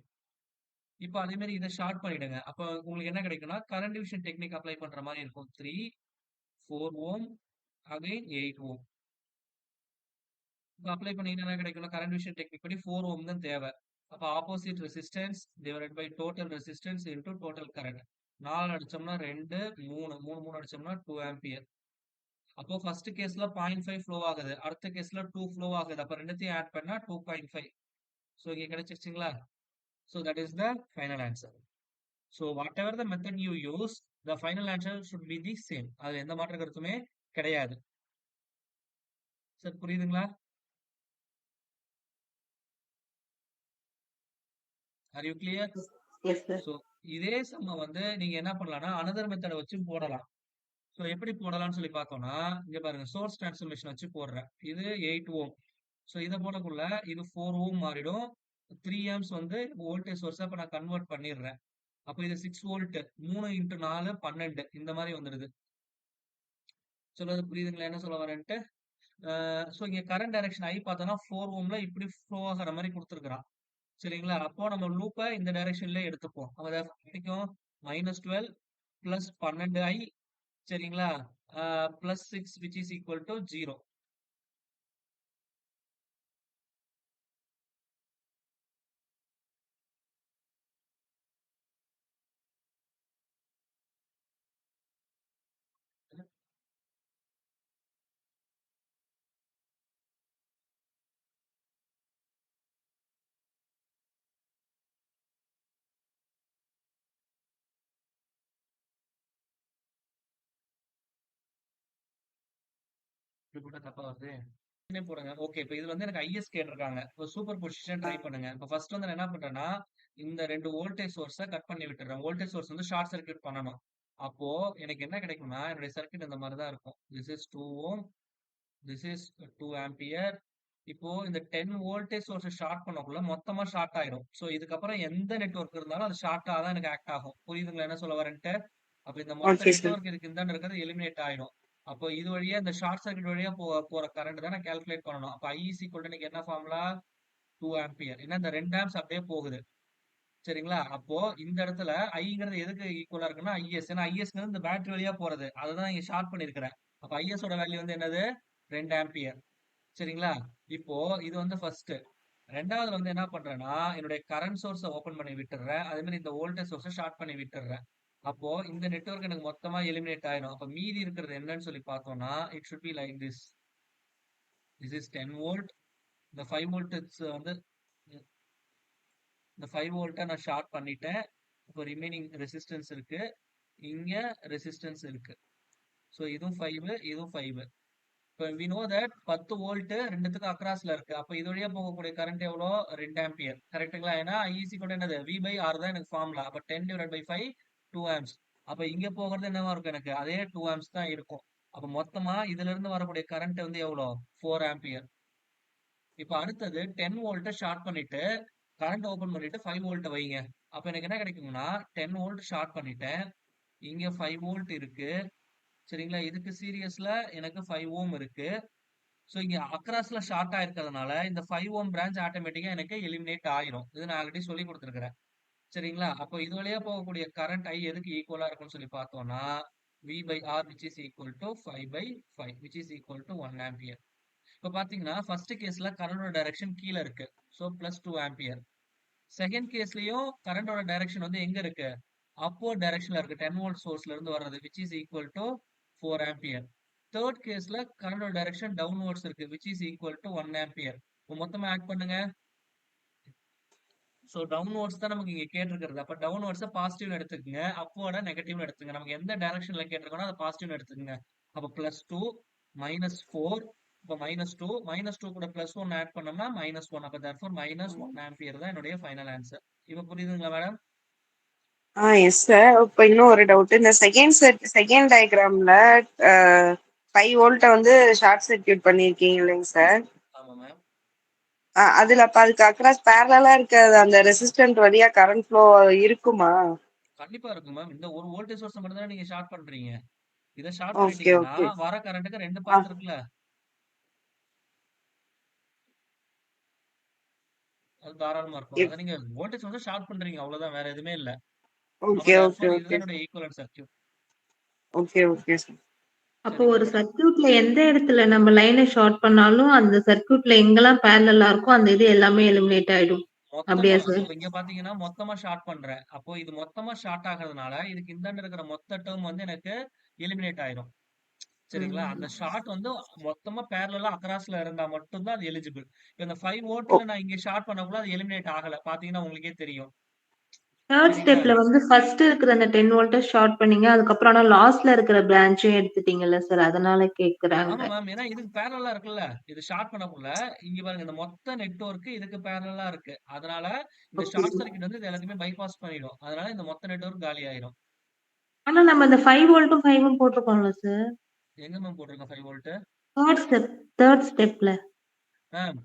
A: இப்போ அதே மாதிரி இதை ஷார்ட் பண்ணிடுங்க. அப்போ உங்களுக்கு என்ன கிடைக்கும்னா கரண்ட் டிவிஷன் டெக்னிக் அப்ளை பண்ற மாதிரி இருக்கும். 3 4 ஓம் அகைன் 8 ஓம். இப்போ அப்ளை பண்ணீங்கன்னா என்ன கிடைக்கும்னா கரண்ட் டிவிஷன் டெக்னிக் படி 4 ஓம் தான் தேவை. அப்போ opposite resistance divided by total resistance into total current. 4 அடிச்சோம்னா 2 3 3 அடிச்சோம்னா 2 ஆம்பியர். அப்போ ஃபர்ஸ்ட் கேஸ்ல 0.5 ஃப்ளோ ஆகுது, அடுத்த கேஸ்ல 2 ஃப்ளோ ஆகுது. அப்ப ரெண்டுத்தையும் ஆட் பண்ணா 2.5. ஸோ இங்க கிடைச்சிருச்சுங்களா? So that is the final answer. So whatever the method you use, the final answer should be the same. அது எந்த மாற்ற கருத்துமே கிடையாது. சார் புரியுதுங்களா? Are you clear?
B: Yes sir.
A: So இதே சம்ம வந்து நீங்க என்ன பண்ணலாம்னா அனதர் மெத்தடை வச்சு போடலாம். ஸோ எப்படி போடலாம்னு சொல்லி பார்த்தோம்னா இங்க பாருங்க, சோர்ஸ் டிரான்ஸ்ஃபர்மேஷன் வச்சு போடுறேன். இது 8 ஓம். ஸோ இதை போடக்குள்ள இது 4 ஓம் மாறிடும். 3 ஆம்ஸ் வந்து வோல்டேஜ் சோர்ஸா இப்ப நான் கன்வெர்ட் பண்ணிடுறேன். அப்ப இது 6 வோல்ட் 3 இன்டூ 4 12 இந்த மாதிரி வந்துடுது. சொல்றது புரியுதுங்களா என்ன சொல்ல வரேன்ட்டு? ஸோ இங்க கரண்ட் டைரக்ஷன் ஐ பார்த்தோம்னா 4 ஓம்ல இப்படி ஃப்ளோ ஆகிற மாதிரி கொடுத்துருக்கான். சரிங்களா? அப்போ நம்ம லூப்பை இந்த டைரக்ஷன்ல எடுத்துப்போம். அப்ப கிடைக்கும் -12 பிளஸ் 12 ஐ, சரிங்களா, plus 6 which is equal to 0. இப்படி போட்டா தப்பா வருது. போடுங்க. ஓகே. இப்ப இதுல வந்து எனக்கு ஐஎஸ் கேட்டிருக்காங்க. இப்போ சூப்பர் பொசிஷன் ட்ரை பண்ணுங்க. இப்ப ஃபர்ஸ்ட் வந்து நான் என்ன பண்றேன்னா, இந்த 2 வோல்டேஜ் சோர்ஸ கட் பண்ணி விட்டுறேன். வோல்டேஜ் சோர்ஸ் வந்து ஷார்ட் சர்க்யூட் பண்ணணும். அப்போ எனக்கு என்ன கிடைக்கும்னா, என்னுடைய சர்க்யூட் இந்த மாதிரி தான் இருக்கும். This is 2 ohm, this is 2 ampere. இப்போ இந்த 10 வோல்டேஜ் சோர்ஸ் ஷார்ட் பண்ணக்குள்ள மொத்தமா ஷார்ட் ஆயிடும். சோ இதுக்கப்புறம் எந்த நெட்வொர்க் இருந்தாலும் அது ஷார்ட்டா தான் எனக்கு ஆக்ட் ஆகும். புரியுதுங்களா என்ன சொல்ல வரேன்ட்டு? அப்ப இந்த மொத்த
B: ஓகே சார்.
A: நெட்வொர்க் இதுக்கு இந்தாண்ட இருக்கிறது எலிமினேட் ஆயிடும். அப்போ இது வழியா இந்த ஷார்ட் சர்க்யூட் வழியா போற கரண்ட் தான் நான் கால்குலேட் பண்ணணும். அப்ப I is equal to எனக்கு என்ன ஃபார்முலா? 2 ஆம்பியர். ஏன்னா இந்த 2 ஆம்ப்ஸ் அப்படியே போகுது. சரிங்களா? அப்போ இந்த இடத்துல ஐங்கிறது எதுக்கு ஈக்குவலா இருக்குன்னா ஐஎஸ். ஏன்னா ஐஎஸ்ங்கிறது இந்த பேட்டரி வழியா போறது. அதை தான் இங்க ஷார்ட் பண்ணிருக்கிறேன். அப்ப ஐஎஸ் ஓட வேல்யூ வந்து என்னது? 2 ஆம்பியர். சரிங்களா? இப்போ இது வந்து ஃபர்ஸ்ட். ரெண்டாவது வந்து என்ன பண்றேன்னா என்னுடைய கரண்ட் சோர்ஸை ஓபன் பண்ணி விட்டுறேன். அதே மாதிரி இந்த வோல்டேஜ் சோர்ஸை ஷார்ட் பண்ணி விட்டுறேன். அப்போ இந்த நெட்வொர்க் எனக்கு மொத்தமா எலிமினேட் ஆயிடும். அப்ப மீதி இருக்கிறது என்னன்னு சொல்லி பார்த்தோம்னா it should be like this. This is 10 volt. இந்த 5 வோல்ட் வந்து இந்த 5 வோல்ட்டை நான் ஷார்ட் பண்ணிட்டேன். இப்போ ரிமைனிங் ரெசிஸ்டன்ஸ் இருக்கு, இங்க ரெசிஸ்டன்ஸ் இருக்கு. ஸோ இதுவும் 5, இதுவும் 5. இப்போ வி நோ தட் 10 வோல்ட் ரெண்டுத்துக்கும் அக்ராஸ்ல இருக்கு. அப்ப இது வழியா போகக்கூடிய கரண்ட் எவ்வளோ? 2 ஆம்பியர். கரெக்ட்டுங்களா? ஏன்னா ஐஇசி கூட என்னது? V பை R தான் எனக்கு ஃபார்முலா. அப்ப 10 டிவைட் பை 5 2 ஆம்ஸ். அப்ப இங்க போகிறது என்னவா இருக்கும் எனக்கு? அதே 2 ஆம்ஸ் தான் இருக்கும். அப்ப மொத்தமா இதுல இருந்து வரக்கூடிய கரண்ட் வந்து எவ்வளோ? 4 ஆம்பியர். இப்ப அடுத்தது 10 வோல்ட்டை ஷார்ட் பண்ணிட்டு கரண்ட் ஓபன் பண்ணிட்டு 5 வோல்ட் வைங்க. அப்ப எனக்கு என்ன கிடைக்கும்னா 10 வோல்ட் ஷார்ட் பண்ணிட்டேன். இங்க 5 வோல்ட் இருக்கு. சரிங்களா? இதுக்கு சீரியஸ்ல எனக்கு 5 ஓம் இருக்கு. ஸோ இங்க அக்ராஸ்ல ஷார்ட் ஆயிருக்கிறதுனால இந்த 5 ஓம் பிரான்ச் ஆட்டோமேட்டிக்கா எனக்கு எலிமினேட் ஆயிரும். இது நான் ஆல்ரெடி சொல்லி கொடுத்துருக்கிறேன். சரிங்களா? அப்போ இது வழியா போகக்கூடிய கரண்ட் ஐ எதுக்கு ஈக்குவலா இருக்கும்னு சொல்லி பார்த்தோம்னா V by R which is equal to 5 by 5 which is equal to 1 ampere. இப்போ பாத்தீங்கன்னா ஃபர்ஸ்ட் கேஸ்ல கரண்டோட டைரக்ஷன் கீழே இருக்கு. So plus 2 ampere. செகண்ட் கேஸ்லயும் கரண்டோட டைரக்ஷன் வந்து எங்க இருக்கு? அப்வர்ட் டைரக்ஷன்ல இருக்கு. 10 வோல்ட் சோர்ஸ்ல இருந்து வர்றது which is equal to 4 ampere. Third கேஸ்ல கரண்டோட டைரக்ஷன் டவுன்வர்ட்ஸ் இருக்கு which is equal to 1 ampere. இப்போ மொத்தமா ஆட் பண்ணுங்க. ஸோ டவுன்வர்ட்ஸ் தான் நமக்கு இங்க கேட்டிருக்கிறது. அப்ப டவுன்வர்ட்ஸை பாசிட்டிவ்னு எடுத்துக்கங்க, அப்வர்டா நெகட்டிவ்னு எடுத்துங்க. நமக்கு எந்த டைரக்ஷன்ல கேட்டிருக்கோம்னா அதை பாசிட்டிவ்னு எடுத்துக்கங்க. அப்ப +2 -4. இப்போ -2 -2 கூட +1 ஆட் பண்ணோம்னா -1. அப்ப therefore -1 ஆம்பியர் தான் என்னுடைய ஃபைனல் ஆன்சர். இப்போ புரியுதுங்களா மேடம்?
B: Yes sir. இப்போ இன்னும் ஒரு டவுட். இந்த செகண்ட் டயக்ராம்ல 5 வோல்ட்டை வந்து ஷார்ட் சர்க்யூட் பண்ணியிருக்கீங்க இல்லைங்க சார்?
A: ஆமா மேம்.
B: அதுல அப்ப அதுக்கு அக்ராஸ் பேரலா இருக்க அந்த ரெசிஸ்டன்ட் வழியா கரண்ட் ஃப்ளோ இருக்குமா?
A: கண்டிப்பா இருக்கும் மேம். இந்த ஒரு வோல்டேஜ் சோர்ஸ் மட்டும் தான் நீங்க ஷார்ட் பண்றீங்க. இதை ஷார்ட்
B: ஓகே
A: பண்ணிட்டீங்கன்னா
B: ஓகே.
A: வர கரண்ட்டுக்கு 2 பாத் இருக்குல்ல. அது தாராளமா இருக்கும். அத நீங்க வோல்டேஜ் வந்து ஷார்ட் பண்றீங்க அவ்வளவுதான். வேற எதுவுமே இல்ல. அப்ப
B: ஓகே ஓகே
A: தேர்ஃபோர்
B: ஓகே
A: இதுதான் என்னுடைய equivalent circuit.
B: Okay okay sir.
C: அப்போ
A: சரிங்களா
C: ஒரு
A: மேடம்?
C: சர்க்யூட்ல எந்த இடத்துல நம்ம லைனை ஷார்ட் பண்ணாலும் அந்த சர்க்யூட்ல எங்கெல்லாம் பேரலா இருக்கோ அந்த இது எல்லாமே எலிமினேட் ஆயிடும். அப்படியா
A: மொத்தமா சோ
C: சார்?
A: இங்க பாத்தீங்கன்னா மொத்தமா ஷார்ட் பண்றேன். அப்போ இது மொத்தமா ஷார்ட் ஆகுறதுனால இதுக்கு இந்தாண்ட இருக்கிற மொத்த டெர்ம் வந்து எனக்கு எலிமினேட் ஆயிரும். சரிங்களா? அந்த
C: ம்.
A: ஷார்ட் வந்து மொத்தமா பேரலலா அக்ராஸ்ல இருந்தா மட்டும் தான் அது எலிஜிபிள். இப்ப இந்த 5
B: ஓ
A: வோல்ட்ல நான் இங்க ஷார்ட் பண்ணக்குள்ள அது எலிமினேட் ஆகல. பாத்தீங்கன்னா உங்களுக்கே தெரியும்.
C: தேர்ட்
A: சரிங்களா?
C: ஸ்டெப்ல வந்து ஃபர்ஸ்ட் இருக்கிற அந்த 10 வோல்ட்ட ஷார்ட் பண்ணீங்க. அதுக்கப்புறம் ஆனா லாஸ்ட்ல இருக்கிற பிரான்ச்சையும் எடுத்துட்டீங்கல்ல சார்? அதனால
A: ஆமா
C: கேட்குறாங்க.
A: மேம். ஏன்னா இதுக்கு பேரலலா இருக்குல்ல. இது ஷார்ட் பண்ணக்குள்ள இங்க பாருங்க இந்த மொத்த நெட்வொர்க் இதுக்கு பேரலலா இருக்கு. அதனால இந்த
C: ஓகே
A: ஷார்ட்
C: சார்.
A: சர்க்யூட் வந்து இது எல்லாத்தையுமே பைபாஸ் பண்ணிடும். அதனால இந்த மொத்த நெட்வொர்க் காலி ஆயிரும்.
C: ஆனா நம்ம அந்த 5 வோல்ட்டும் 5ம் போட்டுருக்கோம்ல சார்?
A: எங்க மேம் போட்டிருக்கோம் 5 வோல்ட்?
C: தேர்ட் ஸ்டெப் தேர்ட் ஸ்டெப்ல.
A: மேம்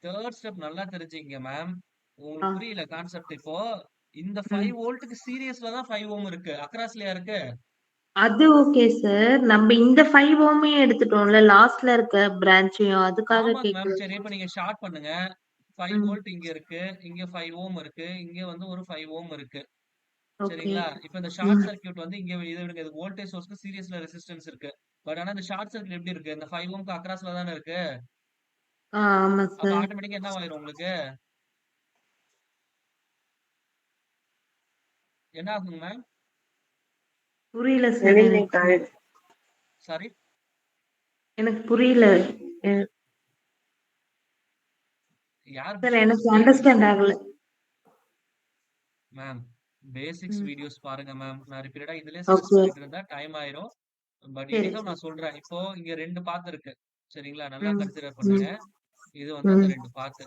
A: தேர்ட் ஸ்டெப் நல்லா தெரிஞ்சுக்கங்க மேம்.
C: ஆ.
A: உங்களுக்கு புரியல கான்செப்ட் இப்போ. இந்த
C: ம்.
A: 5 வோல்ட்டுக்கு சீரியஸ்ல தான் 5 ஓம் இருக்கு. அக்ராஸ்லயா இருக்கு?
C: அது ஓகே சார். நம்ம இந்த 5 ஓமையும் எடுத்துட்டோம்ல. லாஸ்ட்ல இருக்க பிரான்ச்சையும். அதுக்காக
A: ஆமாங்க மேம்.
C: கேட்கிறேன்.
A: சரி இப்ப நீங்க ஷார்ட் பண்ணுங்க. 5
C: ம்.
A: வோல்ட் இங்க இருக்கு. இங்க 5 ஓம் இருக்கு. இங்க வந்து ஒரு 5 ஓம் இருக்கு.
C: ஓகே.
A: சரிங்களா? இப்ப இந்த ஷார்ட்
C: ம்.
A: சர்க்யூட் வந்து இங்க இது விடுங்க. இது வோல்டேஜ் சோர்ஸ்க்கு சீரிஸ்ல ரெசிஸ்டன்ஸ் இருக்கு. பட் ஆனா இந்த ஷார்ட் சர்க்யூட் எப்படி இருக்கு? இந்த 5 ஓம்க்கு அக்ராஸ்ல தானே இருக்கு.
C: ஆமா
A: அப்ப
C: சார்.
A: ஆட்டோமேட்டிக்கா என்ன ஆயிரும் உங்களுக்கு? என்ன ஆகுங்க மேம்?
C: புரியல சார்
B: எலிமினேட்
C: எனக்கு.
B: ஆயிடும்.
A: சாரி.
C: எனக்கு புரியல. அ
A: யார்
C: சார் எனக்கு
A: புரியல?
C: அண்டர்ஸ்டாண்ட் ஆகல.
A: மேம் பேசிக்ஸ்
C: ம்.
A: வீடியோஸ் பாருங்க மேம். நான் ரிப்பீட்டடா இதுலயே ஸ்ட்ரெஸ்
C: ஓகே.
A: பண்ணிட்டு இருந்தா டைம் ஆயிரும். பட்
C: சரி
A: எனிஹவ்
C: சார்.
A: நான் சொல்றேன். இப்போ இங்க 2 பாத் இருக்கு. சரிங்களா? நல்லா
C: ம்.
A: கன்சிடர்
C: ம்.
A: பண்ணுங்க. இது வந்து அந்த
C: ம்.
A: 2 பாத்து.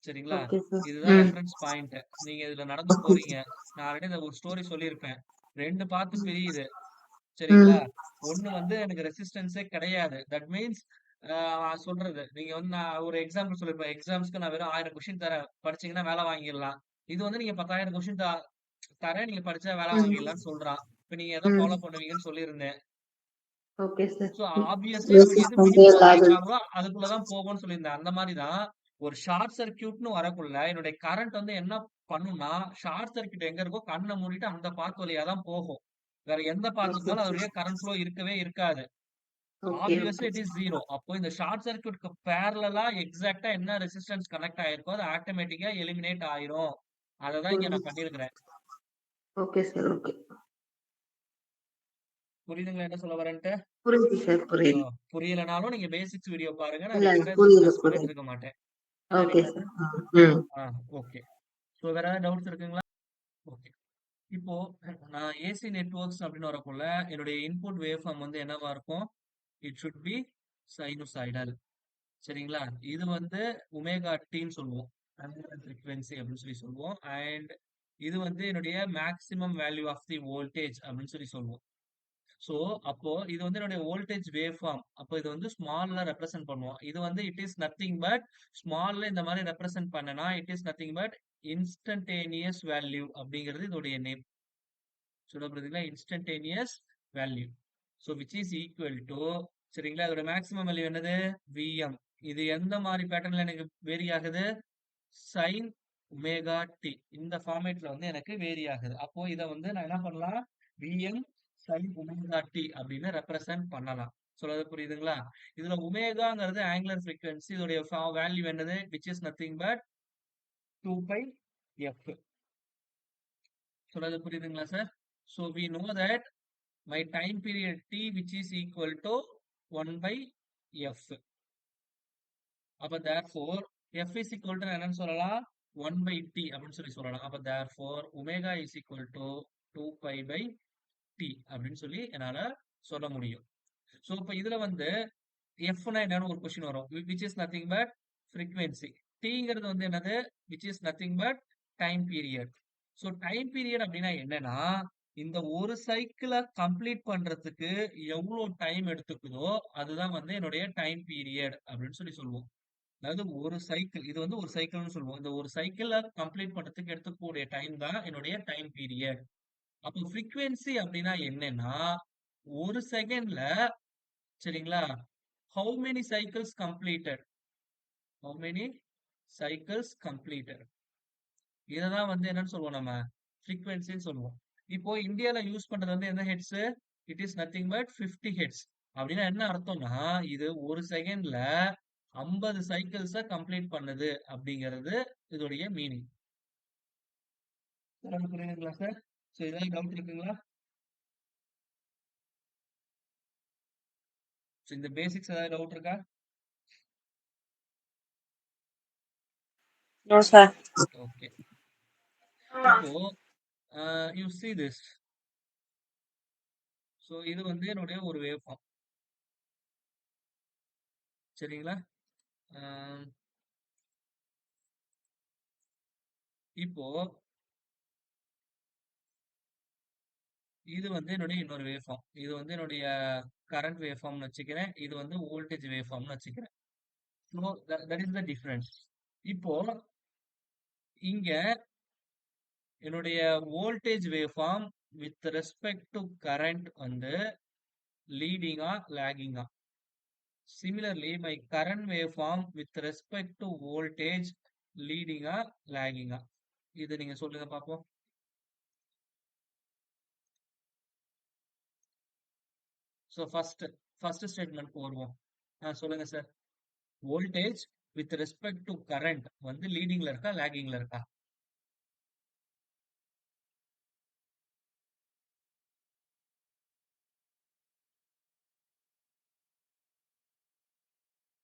A: சரிங்களா?
C: Okay sir.
A: இதுதான்
C: ம்.
A: Reference point. நீங்க இதுல நடந்து
C: ஓகே
A: போறீங்க.
C: சார்.
A: நான் ஆல்ரெடி இந்த ஒரு ஸ்டோரி சொல்லியிருப்பேன். 2 பாத்து பிரியுது.
C: ம்.
A: சரிங்களா? ஒண்ணு வந்து எனக்கு ரெசிஸ்டன்ஸே கிடையாது. தட் மீன்ஸ் சொல்றது. நீங்க வந்து நான் ஒரு எக்ஸாம்பிள் சொல்லிருப்பேன். எக்ஸாம்ஸ்க்கு நான் வெறும் 1000 கொஸ்டின் தரேன். படிச்சீங்கன்னா வேலை வாங்கிடலாம். இது வந்து நீங்க 10,000 கொஸ்டின் தரேன். நீங்க படிச்சா வேலை
C: ம்.
A: வாங்கிடலாம்ன்னு சொல்றான். இப்ப நீங்க எத
C: ம்.
A: ஃபாலோ பண்ணுவீங்கன்னு சொல்லியிருந்தேன்.
C: Okay sir.
A: சோ
C: ம்.
A: ஆப்வியஸ்லி நமக்கு எது
C: ரெசிஸ்டன்ஸே
A: மினிமமா
C: இல்லாதது.
A: கேட்கறாங்களோ அதுக்குள்ள தான் போகும்னு சொல்லியிருந்தேன். அந்த மாரி தான் ஒரு ஷார்ட் சர்க்யூட்ன்னு வரக்குள்ள என்னுடைய கரண்ட் வந்து என்ன பண்ணும்னா, ஷார்ட் சர்க்யூட் எங்க இருக்கோ கண்ண மூடிட்டு அந்த பாத் வழியா தான் போகும். வேற எந்த பாத்துக்கு
C: ஓகே
A: மேல
C: சார்.
A: அதோடைய கரண்ட் ஃப்ளோ இருக்கவே இருக்காது.
C: Okay,
A: obviously
C: okay
A: it is
C: sir.
A: 0. அப்போ இந்த ஷார்ட் சர்க்யூட்க்கு பேரலலா எக்ஸாக்ட்டா என்ன ரெசிஸ்டன்ஸ் கனெக்ட் ஆயிருக்கோ அது ஆட்டோமேட்டிக்கா எலிமினேட் ஆயிரும். அததான் இங்க நான்
C: புரியுது.
A: பண்ணியிருக்கிறேன்.
C: Okay sir. ஓகே.
A: புரியுதுங்களா என்ன சொல்ல வரேன்ட்டு?
C: புரியுது சார்.
A: சோ
C: புரியுது.
A: புரியலனாலும் நீங்க பேசிக்ஸ் வீடியோ பாருங்க. நான்
C: இல்ல
A: ரிப்பீட்டடா இதுல
C: புரியுது,
A: ஸ்ட்ரெஸ் பண்ணிட்டு
C: புரியுது.
A: இருக்க மாட்டேன்.
C: ஓகே
A: சரிங்களா
C: சார்.
A: சார்?
C: ம்.
A: ஆ ஓகே. சோ வேற ஏதாவது டவுட்ஸ் இருக்குங்களா? ஓகே. இப்போ நான் ஏசி நெட்வொர்க்ஸ் அப்படின்னு வரக்குள்ள என்னுடைய இன்புட் வேவ் ஃபார்ம் வந்து என்னவா இருக்கும்? It should B sinusoidal. சரிங்களா? இது வந்து ஒமேகா டீன்னு சொல்லுவோம். ஆங்குலர் ஃப்ரீக்வென்சி அப்படின்னு சொல்லி சொல்லுவோம். அண்ட் இது வந்து என்னுடைய maximum value of the voltage அப்படின்னு சொல்லி சொல்லுவோம். சோ அப்போ இது வந்து என்னுடைய வோல்டேஜ் வேவ் ஃபார்ம். அப்போ இது வந்து ஸ்மால்ல ரெப்ரசென்ட் பண்ணுவோம். இது வந்து இட் இஸ் நத்திங் பட் ஸ்மால்ல இந்த மாதிரி ரெப்ரசென்ட் பண்ணனா it is nothing but instantaneous value அப்படிங்கிறது இதோடைய நேம். சொல்ல புரியுதுங்களா? Instantaneous value. So which is equal to சரிங்களா? அதோட மேக்ஸிமம் வேல்யூ என்னது? Vm. இது எந்த மாதிரி பேட்டர்ன்ல எனக்கு வேரி ஆகுது? Sine omega t. இந்த ஃபார்மேட்ல வந்து எனக்கு வேரி ஆகுது. அப்போ இதை வந்து நான் என்ன பண்ணலாம்? Vm sin ஒமேகா டி அப்படின்னு ரெப்ரசென்ட் பண்ணலாம். சொல்றது புரியுதுங்களா? இதுல ஒமேகாங்கிறது ஆங்குலர் ஃப்ரீக்வன்சி. இதோடைய வேல்யூ என்னது? Which is nothing but 2 pi f. சொல்றது புரியுதுங்களா sir? So we know that my time period t which is equal to 1 by f. அப்ப therefore f is equal to என்னன்னு சொல்லலாம்? 1 by t அப்படின்னு சொல்லலாம். அப்ப therefore omega is equal to 2 pi by t அப்படின்னு சொல்லி என்னால சொல்ல முடியும். சோ இப்ப இதுல வந்து f னா என்னன்னு ஒரு கொஸ்டின் வரும். which is nothing but frequency. tங்கிறது வந்து என்னது? which is nothing but time period. So time period அப்படின்னா என்னன்னா இந்த ஒரு சைக்கிளை கம்ப்ளீட் பண்றதுக்கு எவ்வளவு டைம் எடுத்துக்குதோ அதுதான் வந்து என்னுடைய டைம் பீரியட் அப்படின்னு சொல்லி சொல்லுவோம். அதாவது ஒரு சைக்கிள் இது வந்து ஒரு சைக்கிள்னு சொல்லுவோம். இந்த ஒரு சைக்கிளை கம்ப்ளீட் பண்றதுக்கு எடுத்துக்கூடிய டைம் தான் என்னுடைய டைம் பீரியட். அப்போ ஃப்ரீக்வன்சி அப்படின்னா என்னன்னா ஒரு செகண்ட்ல சரிங்களா how many cycles completed? How many cycles completed. இததான் வந்து என்னன்னு சொல்லுவோம் நம்ம ஃப்ரீக்வன்சின்னு சொல்லுவோம். இப்போ இந்தியால யூஸ் பண்றது வந்து என்ன hertz? It is nothing but 50 hertz. அப்படின்னா என்ன அர்த்தம்னா இது ஒரு செகண்ட்ல 50 சைக்கிள்ஸ கம்ப்ளீட் பண்ணுது அப்படிங்கிறது இதோடைய மீனிங். புரியுதுங்களா சார்? ஸோ இதெல்லாம் டவுட் இருக்குங்களா? ஸோ இந்த பேசிக்ஸ் ஏதாவது டவுட் இருக்கா?
B: No sir.
A: ஓகே. இப்போ யூ see this. ஸோ இது வந்து என்னுடைய ஒரு வேவ் ஃபார்ம். சரிங்களா? ஆஹ் இப்போ இது வந்து என்னுடைய இன்னொரு வேவ் ஃபார்ம். இது வந்து என்னுடைய கரண்ட் வேவ் ஃபார்ம்னு வச்சுக்கிறேன். இது வந்து வோல்டேஜ் வேவ் ஃபார்ம்னு வச்சுக்கிறேன். So that is the difference. இப்போ இங்க என்னுடைய voltage waveform with respect to current வந்து லீடிங்கா லாகிங்கா. Similarly, my current waveform with respect to voltage leading ah lagging ஆ. இது நீங்க சொல்லுங்க பாப்போம். So first statement வருவோம். சொல்லுங்க sir. Voltage with respect to current வந்து leadingல இருக்கா laggingல இருக்கா?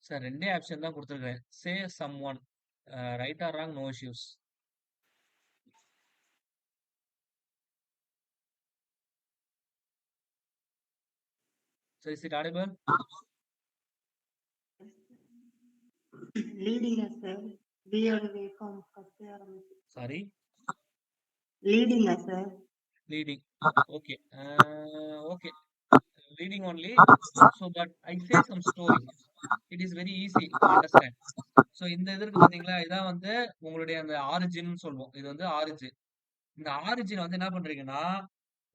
A: சார் ரெண்டே ஆப்ஷன் தான் கொடுத்துருக்கேன். Say someone. Right or wrong, no issues. So is it audible?
C: லீடிங்கா சார்? பியோட வேவ் ஃபார்ம் ஃபர்ஸ்ட் ஆரம்பிச்சு.
A: Sorry.
C: லீடிங்கா sir?
A: Leading. Okay. Okay. Leading only. So but I say some story. It is very easy to understand. So இந்த இது இருக்கு பாத்தீங்களா? இதான் வந்து உங்களுடைய அந்த ஆரிஜின் சொல்லுவோம். இது வந்து ஆரிஜின். இந்த ஆரிஜின் வந்து என்ன பண்றீங்கன்னா,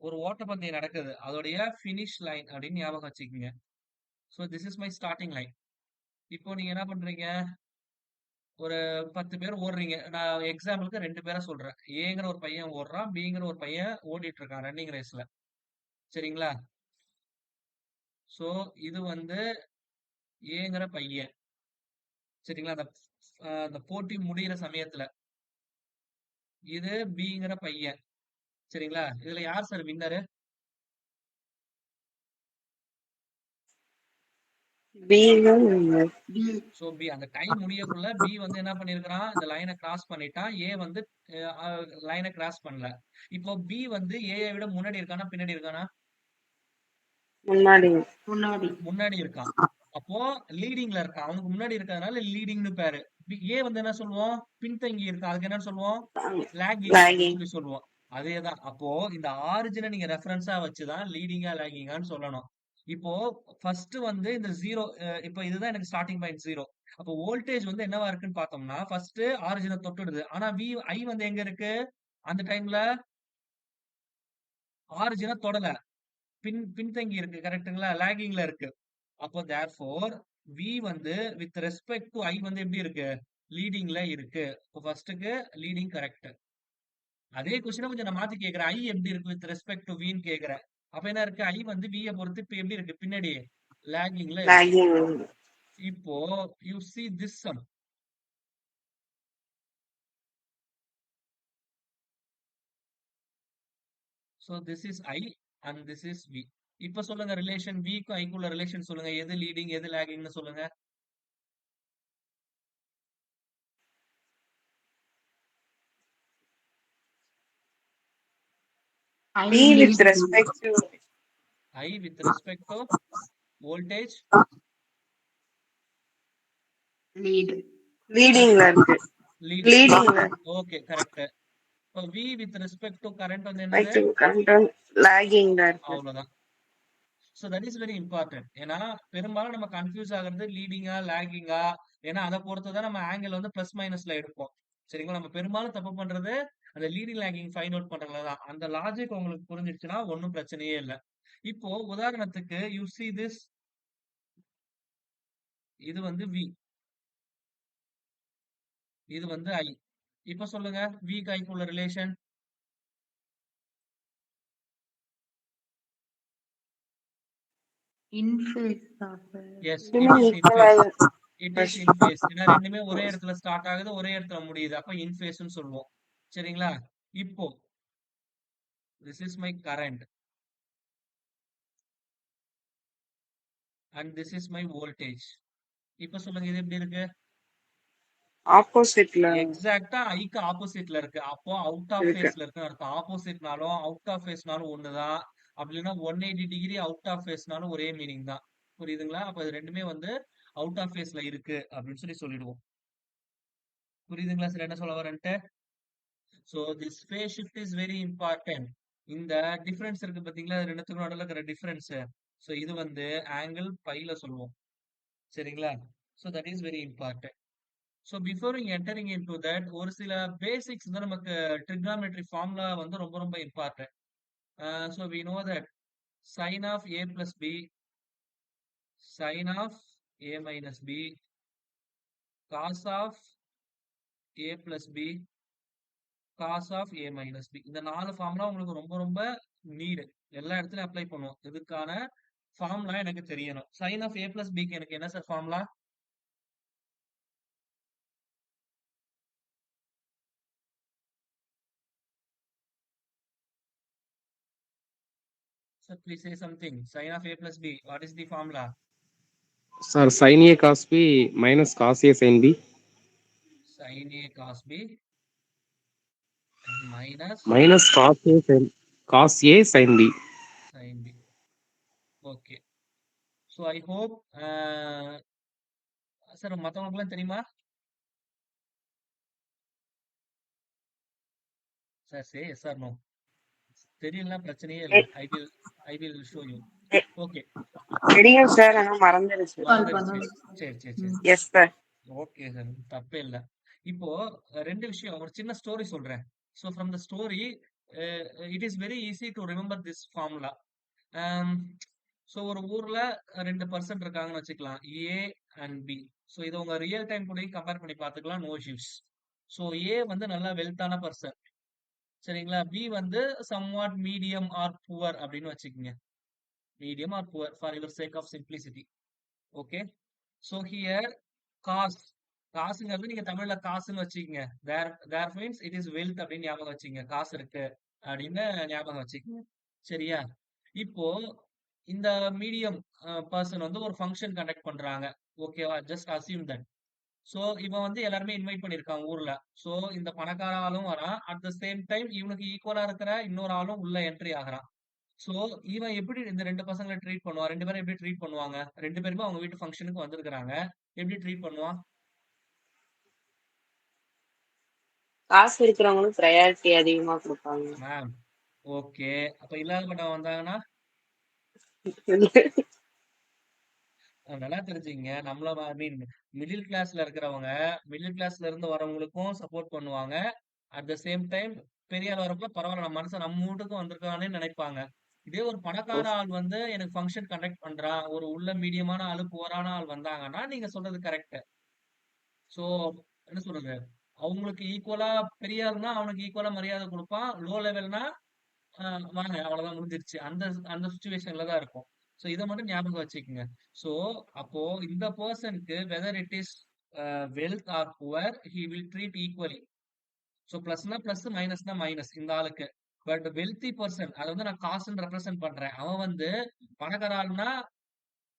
A: ஒரு ஓட்டப்பந்தயம் நடக்குது. அதோடைய ஃபினிஷ் லைன் அப்படின்னு ஞாபகம் வச்சுக்கோங்க. So this is my starting line. இப்போ நீங்க என்ன பண்றீங்க? ஒரு 10 பேர் ஓடுறீங்க. நான் எக்ஸாம்பிளுக்கு 2 பேரை சொல்றேன். ஏங்கிற ஒரு பையன் ஓடுறான், பிங்கிற ஒரு பையன் ஓடிட்டு இருக்கான் ரன்னிங் ரேஸ்ல. சரிங்களா? ஸோ இது வந்து ஏங்கிற பையன். சரிங்களா? அந்த போட்டி முடியிற சமயத்துல இது பிங்கிற பையன். சரிங்களா? இதுல யார் சார் வின்னரு? சோ பி அந்த டைம் முடியக்குள்ள பி வந்து என்ன பண்ணிருக்கான்? இந்த லைனை கிராஸ் பண்ணிட்டான். ஏ வந்து லைனை கிராஸ் பண்ணல. இப்போ பி வந்து ஏஐ விட முன்னாடி இருக்கானா பின்னாடி இருக்கானா?
B: முன்னாடி.
A: முன்னாடி இருக்கான். அப்போ லீடிங்ல இருக்கான். அவனுக்கு முன்னாடி இருக்கிறதுனால லீடிங்னு பேரு. ஏ வந்து என்ன சொல்லுவோம்? பின்தங்கி இருக்கான். அதுக்கு என்ன சொல்லுவோம்? Lagging
B: lagging.
A: சொல்லி சொல்லுவோம். அதேதான். அப்போ இந்த ஆரிஜினை நீங்க ரெஃபரன்ஸா வச்சுதான் லீடிங்கா லாகிங்கான்னு சொல்லணும். இப்போ ஃபர்ஸ்ட் வந்து இந்த 0 இப்போ இதுதான் எனக்கு ஸ்டார்டிங் பாயிண்ட் 0. அப்போ வோல்டேஜ் வந்து என்னவா இருக்குன்னு பார்த்தோம்னா ஃபர்ஸ்ட் ஆரிஜினை தொட்டுடுது. ஆனா ஐ வந்து எங்க இருக்கு? அந்த டைம்ல ஆரிஜினை தொடல. பின்தங்கி இருக்கு. கரெக்ட்டுங்களா? லாகிங்ல இருக்கு. அப்போ தேர்ஃபோர் வி வந்து வித் ரெஸ்பெக்ட் டு ஐ வந்து எப்படி இருக்கு? லீடிங்ல இருக்கு. இப்போ ஃபர்ஸ்ட்டுக்கு லீடிங் கரெக்ட். அதே கொஸ்டினை கொஞ்சம் நான் மாத்தி கேட்கிறேன். ஐ எப்படி இருக்கு வித் ரெஸ்பெக்ட் டு வின்னு கேட்கிறேன். அப்ப என்ன இருக்கு? ஐ வந்து விய பொறுத்து இப்ப எப்படி இருக்கு? பின்னாடி லாகிங்ல இருக்கு.
B: லாகிங்.
A: இப்போ you see this sum. So this is I and this is V. இப்ப சொல்லுங்க ரிலேஷன் விக்கும் ஐக்குள்ள ரிலேஷன் சொல்லுங்க. எது லீடிங் எது லாகிங்னு சொல்லுங்க.
B: V with respect to
A: I with respect to voltage
B: லீடிங்ல இருக்கு.
A: leading.
B: லீடிங்ல.
A: Okay correct. இப்போ V with respect to current வந்து என்னது?
B: லாகிங்ல இருக்கு.
A: அவ்வளவுதான். So that is very important. ஏன்னா பெரும்பாலும் நம்ம கன்ஃபியூஸ் ஆகுறது லீடிங்கா லாகிங்கா. ஏன்னா அதை பொறுத்து தான் நம்ம ஆங்கிள் வந்து பிளஸ் மைனஸ்ல எடுப்போம். சரிங்களா? நம்ம பெரும்பாலும் தப்பு பண்றது அந்த லீடிங் லாகிங் ஃபைண்ட் அவுட் பண்றதுல தான். அந்த லாஜிக் உங்களுக்கு புரிஞ்சிருச்சுன்னா ஒன்றும் பிரச்சனையே இல்லை. இப்போ உதாரணத்துக்கு யூ see this. இது வந்து V. இது வந்து I. இப்ப சொல்லுங்க V க்கு I க்கு உள்ள ரிலேஷன்.
C: இன்ஃபேஸ் தான் சார்.
A: எஸ்,
B: ரெண்டுமே
A: இட் இஸ் இன்
B: ஈக்குவலா
A: phase. It is in phase. ஏன்னா ரெண்டுமே ஒரே இடத்துல ஸ்டார்ட் ஆகுது, ஒரே இடத்துல முடியுது. அப்ப இன் ஃபேஸ்னு சொல்லுவோம். சரிங்களா? இப்போ this is my current and this is my voltage. இப்ப சொல்லுங்க இது எப்படி இருக்கு?
B: ஆப்போசிட்ல
A: எக்ஸாக்ட்டா ஐக்கு ஆப்போசிட்ல இருக்கு. அப்போ அவுட் ஆஃப்
B: இருக்கு.
A: ஃபேஸ்ல இருக்குன்னு அர்த்தம். ஆப்போசிட்னாலும் அவுட் ஆஃப் ஃபேஸ்னாலும் ஒண்ணுதான். அப்படி இல்லைன்னா 180 டிகிரி அவுட் ஆஃப் ஃபேஸ்னாலும் ஒரே மீனிங் தான். புரியுதுங்களா? அப்ப இது ரெண்டுமே வந்து அவுட் ஆஃப் ஃபேஸ்ல இருக்கு அப்படின்னு சொல்லிடுவோம். புரியுதுங்களா சார் என்ன சொல்ல வரேன்ட்டு? So this phase shift is very important. இந்த டிஃபரன்ஸ் இருக்கு பாத்தீங்களா? இது ரெண்டுத்துக்கும் நடுவில் இருக்கிற டிஃபரன்ஸ். ஸோ இது வந்து ஆங்கிள் பைல சொல்லுவோம். சரிங்களா? So that is very important. So before entering in to that ஒரு சில பேசிக்ஸ் வந்து நமக்கு ட்ரிக்னாமெட்ரி ஃபார்முலா வந்து ரொம்ப ரொம்ப important. So we know that sine of A plus B, sine of A minus B, cos of A plus B, cos of A minus B. இந்த 4 formula உங்களுக்கு ரொம்ப ரொம்ப நீடு. எல்லா இடத்துலயும் அப்ளை பண்ணுவோம். இதுக்கான ஃபார்முலா எனக்கு தெரியணும். சைன் ஆஃப் ஏ பிளஸ் பிக்கு எனக்கு என்ன sir formula? Sir, please say something. Sin of A plus B. What is the formula?
D: Sir, sin A cos B minus cos A sin B
A: Sin A cos B and minus
D: minus cos A sin B.
A: sin B. Okay. So I hope, sir, மத்தவங்களுக்குலாம் தெரியுமா? Sir, say yes or no. தெரியலனா பிரச்சனையே இல்ல. I will show you. Okay.
B: தெரியும் sir, ஆனா மறந்துருச்சு.
A: மறந்துருச்சு. சரி சரி சரி.
B: Yes sir.
A: ஓகே சார், தப்பே இல்ல. இப்போ ரெண்டு விஷயம், ஒரு சின்ன ஸ்டோரி சொல்றேன். So from the story it is very easy to remember this formula. So ஒரு ஊர்ல 2 பர்சன் இருக்காங்கன்னு வச்சுக்கலாம், ஏ அண்ட் பி. ஸோ இதை உங்க ரியல் டைம் கூடயும் கம்பேர் பண்ணி பார்த்துக்கலாம், நோ இஷ்யூஸ். ஸோ ஏ வந்து நல்லா வெல்த்தான பர்சன், சரிங்களா? பி வந்து சம்வாட் மீடியம் ஆர் புவர் அப்படின்னு வச்சுக்கோங்க. Medium or poor for your sake of simplicity. Okay. So here cos, காசுங்கிறது நீங்க தமிழ்ல காசுன்னு வச்சுக்கோங்க. There means it is wealth அப்படின்னு ஞாபகம் வச்சுக்கோங்க. காசு இருக்கு அப்படின்னு ஞாபகம் வச்சுக்கோங்க. சரியா? இப்போ இந்த மீடியம் பர்சன் வந்து ஒரு ஃபங்க்ஷன் கண்டக்ட் பண்றாங்க. ஓகேவா? Just assume that. ஸோ இவன் வந்து எல்லாருமே இன்வைட் பண்ணியிருக்கான் ஊர்ல. ஸோ இந்த பணக்கார ஆளும் வரான், அட் த சேம் டைம் இவனுக்கு ஈக்குவலா இருக்கிற இன்னொரு ஆளும் உள்ள என்ட்ரி ஆகுறான். ஸோ இவன் எப்படி இந்த 2 பசங்களை ட்ரீட் பண்ணுவான்? 2 பேரும் எப்படி ட்ரீட் பண்ணுவாங்க? 2 பேருமே அவங்க வீட்டு ஃபங்க்ஷனுக்கு வந்திருக்கிறாங்க. எப்படி ட்ரீட் பண்ணுவான்?
B: காசு இருக்கிறவங்களுக்கு ப்ரையாரிட்டி அதிகமா கொடுப்பாங்க.
A: Ma'am okay. அப்ப இல்லாதப்பட்டவன் வந்தாங்கன்னா நல்லா தெரிஞ்சுங்க. நம்மள ஐ மீன் மிடில் கிளாஸ்ல இருக்கிறவங்க மிடில் கிளாஸ்ல இருந்து வரவங்களுக்கும் சப்போர்ட் பண்ணுவாங்க. அட் த சேம் டைம் பெரிய ஆள் வரப்ப பரவாயில்ல, நம்ம மனுஷன் நம்ம வீட்டுக்கும் வந்திருக்கானே நினைப்பாங்க. இதே ஒரு பணக்கார ஆள் வந்து எனக்கு ஃபங்க்ஷன் கண்டக்ட் பண்றான், ஒரு உள்ள மீடியமான ஆளு புவரான ஆள் வந்தாங்கன்னா நீங்க சொல்றது கரெக்ட். சோ என்ன சொல்றது, அவங்களுக்கு ஈக்குவலா பெரிய ஆள்னா அவனுக்கு ஈக்குவலா மரியாதை கொடுப்பான், லோ லெவல்னா வாங்க அவ்வளவுதான் முடிஞ்சிருச்சு. அந்த அந்த சுச்சுவேஷன்ல தான் இருக்கும். சோ இதை மட்டும் ஞாபகம் வச்சுக்கோங்க. சோ அப்போ இந்த பர்சனுக்கு whether it is wealth or poor, he will treat equally. So பிளஸ்னா பிளஸ், மைனஸ்னா மைனஸ் இந்த ஆளுக்கு. பட் வெல்தி பர்சன், அதை வந்து நான் காசுன்னு ரெப்ரசென்ட் பண்றேன், அவன் வந்து பணக்கார ஆளுனா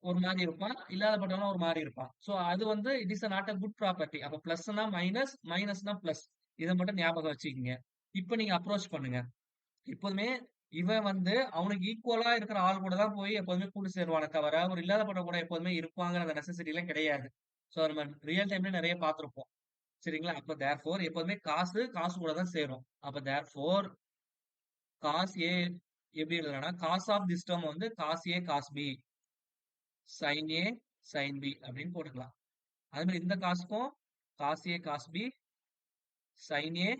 A: ஒரு மாதிரி இருப்பான், இல்லாதப்பட்டவனா ஒரு மாதிரி இருப்பான். சோ அது வந்து it is not a good property. அப்ப பிளஸ்னா மைனஸ், மைனஸ்னா பிளஸ். இதை மட்டும் ஞாபகம் வச்சுக்கோங்க. இப்போ நீங்க அப்ரோச் பண்ணுங்க. எப்போதுமே இவன் வந்து அவனுக்கு ஈக்குவலா இருக்கிற ஆள் கூட தான் போய் எப்போதுமே கூட்டு சேருவானே தவிர ஒரு இல்லாதப்பட்ட கூட எப்போதுமே இருப்பாங்கிற நெசசிட்டி எல்லாம் கிடையாது. சோ நம்ம ரியல் டைம்ல நிறைய பார்த்திருப்போம். சரிங்களா? அப்ப தேர்ஃபோர் எப்போதுமே காசு காசு கூட தான் சேரும். அப்ப தேர்ஃபோர் காஸ் ஏ எப்படி எழுதலாம்னா, காஸ் ஆஃப் திஸ் டேர்ம் வந்து cos A cos B, sine A sine B அப்படின்னு போட்டுக்கலாம். அதே மாதிரி இந்த காசுக்கும் cos A cos B, sine A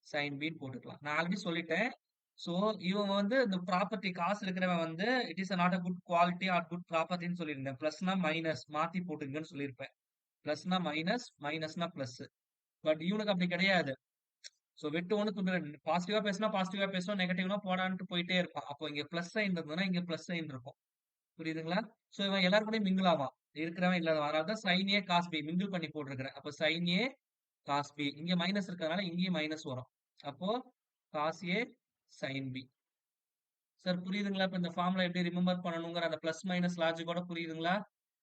A: sine பின்னு போட்டுக்கலாம். நான் ஆல்ரெடி சொல்லிட்டேன். சோ இவன் வந்து இந்த ப்ராப்பர்ட்டி காசு இருக்கிறவன் வந்து it is not a good quality or good ப்ராப்பர்ட்டின்னு சொல்லியிருந்தேன். பிளஸ்னா மைனஸ் மாத்தி போட்டுங்கன்னு சொல்லியிருப்பேன். பிளஸ்னா மைனஸ், மைனஸ்னா பிளஸ். பட் இவனுக்கு அப்படி கிடையாது. சோ வெட்டு ஒண்ணு துண்டு ரெண்டு. பாசிட்டிவா பேசினா பாசிட்டிவா பேசும், நெகட்டிவ்னா போடான்ட்டு போயிட்டே இருப்பான். அப்போ இங்க பிளஸ் சைன் இருந்ததுன்னா இங்க பிளஸ் சைன் இருக்கும். புரியுதுங்களா? சோ இவன் எல்லாரும் கூடயும் மிங்கிள் ஆவான். இருக்கிறவன் இல்லாதவன். அதனால தான் sin A cos B mingle பண்ணி போட்டிருக்கிறேன். அப்போ sin A cos B இங்க மைனஸ் இருக்கிறதுனால இங்கேயும் மைனஸ் வரும். அப்போ cos A sin B. Sir புரியுதுங்களா? இப்ப இந்த ஃபார்முலா எப்படி ரிமெம்பர் பண்ணணுங்கிற அந்த பிளஸ் மைனஸ் லாஜிக்கோட புரியுதுங்களா?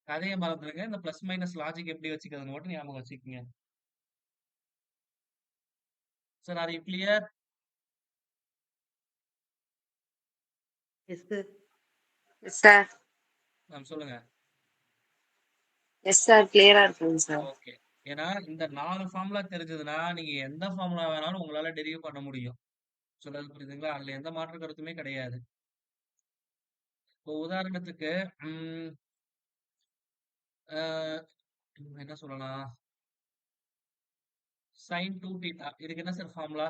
A: கதையை மறந்துடுங்க. இந்த பிளஸ் மைனஸ் லாஜிக் எப்படி வச்சுக்கிறதுன்னு மட்டும் ஞாபகம் வச்சுக்கோங்க. Sir R you clear?
C: Yes sir.
B: Yes sir.
A: சொல்லுங்க.
B: எஸ் சார், கிளியரா இருக்குங்க சார்.
A: ஓகே. ஏன்னா இந்த 4 ஃபார்முலா தெரிஞ்சதுன்னா நீங்க எந்த ஃபார்முலா வேணாலும் உங்களால டெரிவ் பண்ண முடியும். சொல்றது புரியுதுங்களா? அதுல எந்த மாற்று கருத்துமே கிடையாது. இப்போ உதாரணத்துக்கு என்ன சொல்லலாம்? sin 2 theta இதுக்கு என்ன sir formula?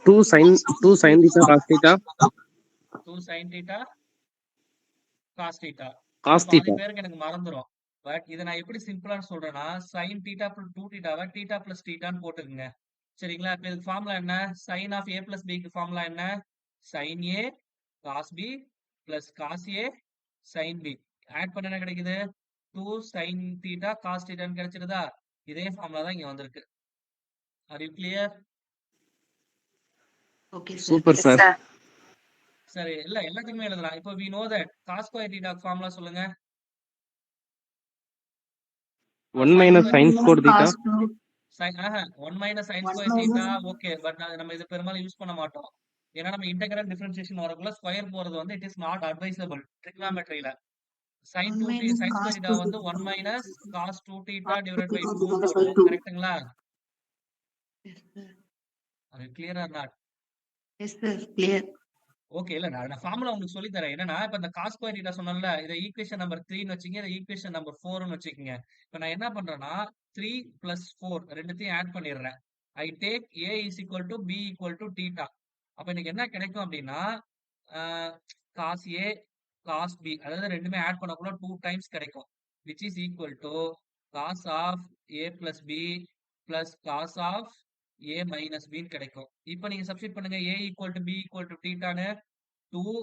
D: 2 sin theta cos theta
A: 2 sin theta cos theta.
D: cos
A: பாதி
D: theta.
A: பேருக்கு எனக்கு மறந்துரும். பட் இதை நான் எப்படி சிம்பிளா சொல்றேன்னா sin theta plus 2 theta theta plus thetaன்னு போட்டுக்குங்க. சரிங்களா? இப்ப இதுக்கு ஃபார்முலா என்ன? sin of a plus b க்கு ஃபார்முலா என்ன? sin a cos b plus cos a sin b. Add பண்ண என்ன கிடைக்குது? 2 sin theta cos thetaன்னு கிடைச்சிருதா? இதே ஃபார்முலா தான் இங்க வந்திருக்கு. R you clear?
C: Okay sir.
D: Super
B: yes
D: sir.
B: Sir.
A: சரி, இல்ல எல்லாத்துக்குமே எழுதலாம். இப்போ we know that cos square theta formula சொல்லுங்க.
D: 1 minus sin square theta.
A: sin 1 minus sin square theta okay. But நம்ம இது பெரும்பாலும் யூஸ் பண்ண மாட்டோம். ஏன்னா நம்ம இன்டெகிரல் டிஃபரன்ஷியேஷன் வரக்குள்ள ஸ்கொயர் போறது வந்து இட் இஸ் நாட் அட்வைசபிள் ட்ரிகனாமெட்ரியில. sin square theta வந்து 1 minus cos 2 theta divided by 2 ன்னு போடுவோம். கரெக்ட்டுங்களா? அது clear or not?
C: Yes sir, clear.
A: Okay. இல்ல நான் ஃபார்முலா உங்களுக்கு சொல்லி தரேன். என்னன்னா இப்ப இந்த cos ஸ்கொயர் theta சொன்னேன்ல, இதை ஈக்குவேஷன் நம்பர் 3ன்னு வச்சுக்கங்க, இதை ஈக்குவேஷன் நம்பர் 4ன்னு வச்சுக்கங்க. இப்ப நான் என்ன பண்றேன்னா 3 plus 4 ரெண்டுத்தையும் ஆட் பண்ணிடுறேன். I take A is equal to B equal to theta. அப்ப எனக்கு என்ன கிடைக்கும் அப்படின்னா cos A cos B அதாவது ரெண்டுமே ஆட் பண்ணக்குள்ள 2 times கிடைக்கும். which is equal to cos of A plus B plus cos of A minus B ன்னு கிடைக்கும். இப்ப நீங்க சப்ஸ்டிட் பண்ணுங்க. A equal to B equal to thetaன்னு 2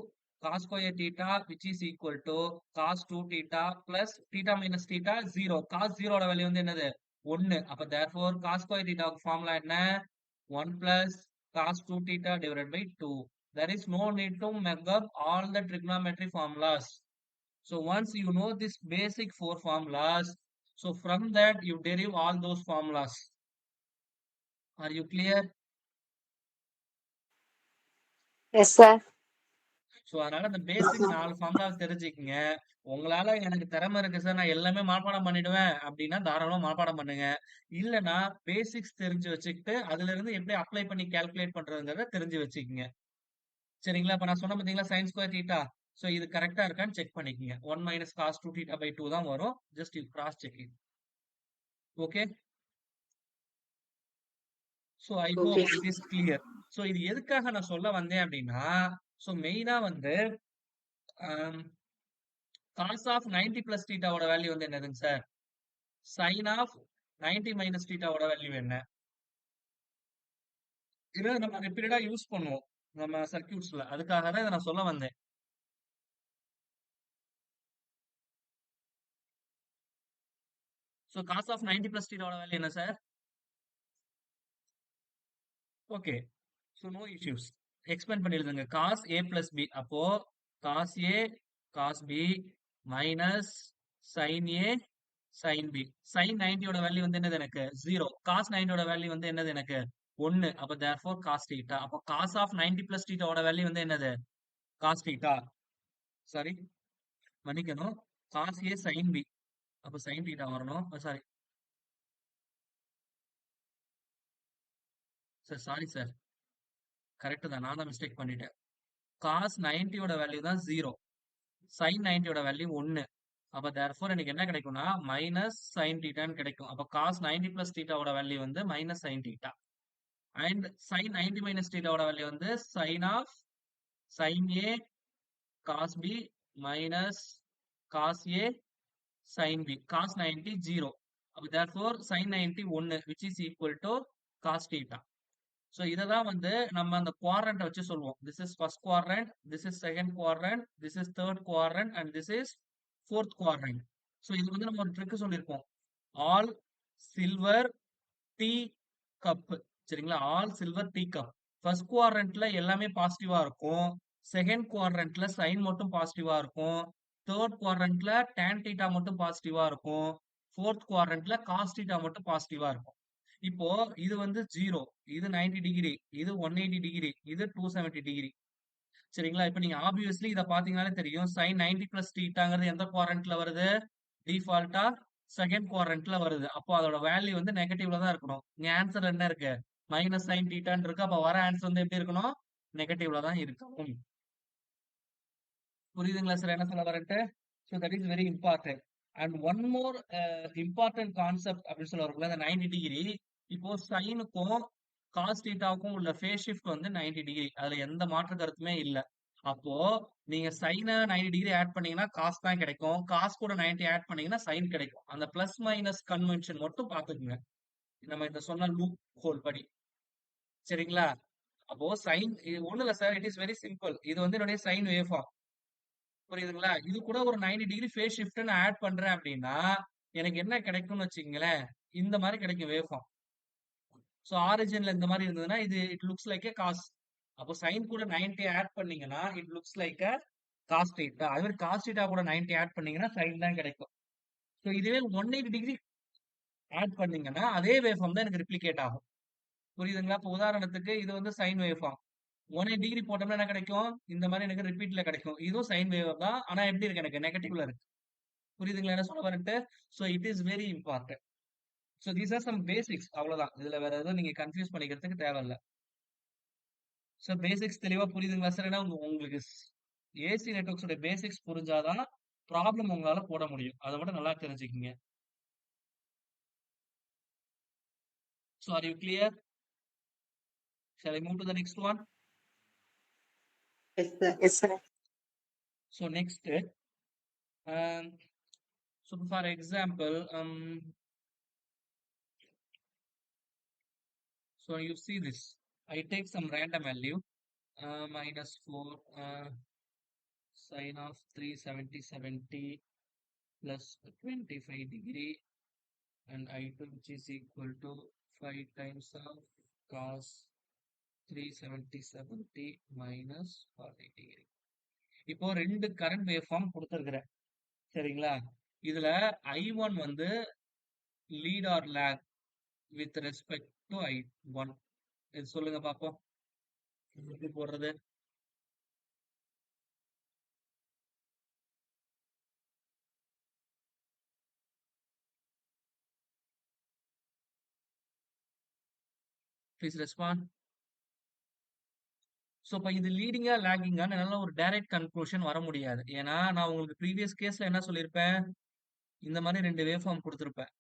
A: cos square theta which is equal to cos 2 theta plus theta minus theta 0. cos 0 ஓட value வந்து என்னது? 1. அப்ப therefore cos square theta formula என்ன? 1 plus cos 2 theta divided by 2. There is no need to mug up all the trigonometry formulas. So once you know this basic 4 formulas, so from that you derive all those formulas. Are you clear?
B: Yes sir.
A: So அதனால அந்த பேசிக் 4 formula தெரிஞ்சுக்கங்க. உங்களால எனக்கு திறமை இருக்கு sir, நான் எல்லாமே மனப்பாடம் பண்ணிடுவேன் அப்படின்னா தாராளமா மனப்பாடம் பண்ணுங்க. இல்லனா பேசிக்ஸ் தெரிஞ்சு வச்சுக்கிட்டு அதுல இருந்து எப்படி அப்ளை பண்ணி கால்குலேட் பண்றதுங்கிறத தெரிஞ்சு வச்சுக்கங்க. சரிங்களா? இப்ப நான் சொன்ன பாத்தீங்களா sin ஸ்கொயர் theta. சோ இது கரெக்டா இருக்கான்னு செக் பண்ணிக்கங்க. 1 minus cos 2 theta by 2 தான் வரும். Just you cross checking. Okay? So I hope
B: okay.
A: It is clear. So இது எதுக்காக நான் சொல்ல வந்தேன் அப்படின்னா, சோ மெயினா வந்து cos of 90 plus theta ஓட வேல்யூ வந்து என்னதுங்க sir? sin of 90 minus theta ஓட வேல்யூ என்ன? இதை நம்ம ரிப்பீட்டடா யூஸ் பண்ணுவோம் நம்ம சர்க்கியூட்ஸ்ல. அதுக்காக தான் இதை நான் சொல்ல வந்தேன். So cos of 90 plus theta ஓட வேல்யூ என்ன சார்? Okay. So no issues. Expand பண்ணி எழுதுங்க. cos A plus B. அப்போ cos A cos B minus sin A sin B. sin 90 ஓட வேல்யூ வந்து என்னது எனக்கு? 0. cos 90 ஓட வேல்யூ வந்து என்னது எனக்கு? 1. அப்ப therefore cos theta. அப்போ cos of 90 plus theta ஓட வேல்யூ வந்து என்னது? cos theta. சாரி, மன்னிக்கணும். cos A sin B. அப்ப sin theta வரணும். Sorry sir, sorry sir, correct தான், நான் தான் மிஸ்டேக் பண்ணிட்டேன். cos 90 ஓட வேல்யூ தான் 0. sin 90 ஓட வேல்யூ 1. அப்ப therefore எனக்கு என்ன கிடைக்கும்னா மைனஸ் sin thetaன்னு கிடைக்கும். அப்ப cos 90 plus theta ஓட வேல்யூ வந்து minus sin theta. And sin 90 minus theta ஓட வேல்யூ வந்து sin of sin A cos B minus cos A sin b. Cos 90 0. அப்ப therefore sin 90 1 which is equal to cos theta. So இதை தான் வந்து நம்ம அந்த குவாட்ரண்ட்டை வச்சு சொல்லுவோம். This is first quadrant, this is second quadrant, this is third quadrant and this is fourth quadrant. So இது வந்து நம்ம ஒரு ட்ரிக் சொல்லியிருப்போம். ஆல் சில்வர் டீ கப், சரிங்களா? All silver tea cup. First குவாட்ரண்ட்ல எல்லாமே பாசிட்டிவா இருக்கும். செகண்ட் குவாட்ரண்ட்ல சைன் மட்டும் பாசிட்டிவா இருக்கும். தேர்ட் குவாட்ரண்ட்ல tan தீட்டா மட்டும் பாசிட்டிவா இருக்கும். ஃபோர்த் குவாட்ரண்ட்ல காஸ் தீட்டா மட்டும் பாசிட்டிவா இருக்கும். இப்போ இது வந்து 0, இது 90 டிகிரி, இது 180 டிகிரி, இது 270 டிகிரி. சரிங்களா? இப்ப நீங்க ஆப்வியஸ்லி இத பாத்தீங்கன்னாலே தெரியும். sin 90 பிளஸ் தீட்டாங்கிறது எந்த குவாட்ரண்ட்ல வருது? டிஃபால்ட்டா செகண்ட் குவாட்ரண்ட்ல வருது. அப்போ அதோட வேல்யூ வந்து நெகட்டிவ்ல தான் இருக்கணும். இங்க ஆன்சர் என்ன இருக்கு? மைனஸ் sin தீட்டான்னு இருக்கு. அப்ப வர ஆன்சர் வந்து எப்படி இருக்கணும்? நெகட்டிவ்ல தான் இருக்கணும். புரியுதுங்களா சார் என்ன சொல்ல வரேன்ட்டு? So that is very important. And one more important concept அப்படின்னு சொல்ல வரக்குள்ள இந்த 90 டிகிரி. இப்போ சைனுக்கும் காஸ் தீட்டாவுக்கும் உள்ள ஃபேஸ் ஷிஃப்ட் வந்து 90 டிகிரி. அதுல எந்த மாற்று கருத்துமே இல்ல. அப்போ நீங்க சைனை 90 டிகிரி ஆட் பண்ணீங்கன்னா காஸ் தான் கிடைக்கும். காஸ் கூட 90 ஆட் பண்ணீங்கன்னா சைன் கிடைக்கும். அந்த பிளஸ் மைனஸ் கன்வென்ஷன் மட்டும் பாத்துக்குங்க. நம்ம இந்த சொன்ன லூப் ஹோல் படி. சரிங்களா? அப்போ சைன் ஒண்ணு இல்ல sir, it is very simple. இது வந்து என்னுடைய சைன் வேவ் ஃபார்ம். புரியுதுங்களா? இது கூட ஒரு 90 டிகிரி ஃபேஸ் ஷிஃப்ட் நான் ஆட் பண்றேன் அப்படின்னா எனக்கு என்ன கிடைக்கும்னு வச்சுங்களேன், இந்த மாதிரி கிடைக்கும் வேவ் ஃபார்ம். ஸோ ஆரிஜின்ல இந்த மாதிரி இருந்ததுன்னா இது it looks like a cos. அப்போ சைன் கூட 90 ஆட் பண்ணீங்கன்னா it looks like a cos theta. அதே மாதிரி காஸ் தீட்டா கூட 90 ஆட் பண்ணீங்கன்னா சைன் தான் கிடைக்கும். ஸோ இதுவே 180 டிகிரி ஆட் பண்ணீங்கன்னா அதே வேவ் ஃபார்ம் தான் எனக்கு ரிப்ளிகேட் ஆகும். புரியுதுங்களா? இப்போ உதாரணத்துக்கு இது வந்து சைன் வேவ் ஃபார்ம். 180 டிகிரி போட்டோம்னா என்ன கிடைக்கும்? இந்த மாதிரி எனக்கு ரிப்பீட்ல கிடைக்கும். இதுவும் சைன் வேவ் தான். ஆனா எப்படி இருக்கு? எனக்கு நெகட்டிவ்ல இருக்கு. புரியுதுங்களா என்ன சொல்ல வரேன்ட்டு? So it is very important. So these are some basics. அவ்வளவுதான். இதுல வேற எதுவும் நீங்க கன்ஃபியூஸ் பண்ணிக்கிறதுக்கு தேவையில்ல. ஸோ பேசிக்ஸ் தெளிவா புரியுதுங்களா சார்? ஏன்னா உங்களுக்கு ஏசி நெட்வொர்க்ஸோட பேசிக்ஸ் புரிஞ்சாதான் ப்ராப்ளம் உங்களால போட முடியும். அதை மட்டும் நல்லா தெரிஞ்சுக்கிங்க. So are you clear? Shall I move to the next one?
C: Yes, sir.
B: Yes, sir.
A: So next, so for example, so you see this. I take some random value, minus 4 sin of 370 plus 25 degree, and I2 which is equal to 5 times of cos 370 minus 40 degree. இப்போ ரெண்டு current wave form கொடுத்துருக்கிறேன். சரிங்களா? இதுல I1 வந்து lead or lag with respect to I1. இது சொல்லுங்க பாப்போம். எப்படி போடுறது? Please respond. ஸோ இப்போ இது லீடிங்கா லேகிங்கான்னு என்னால ஒரு டைரக்ட் கன்க்ளூஷன் வர முடியாது. ஏன்னா நான் உங்களுக்கு ப்ரீவியஸ் கேஸ்ல என்ன சொல்லியிருப்பேன்? இந்த மாதிரி ரெண்டு வேவ் ஃபார்ம் கொடுத்துருப்பேன்.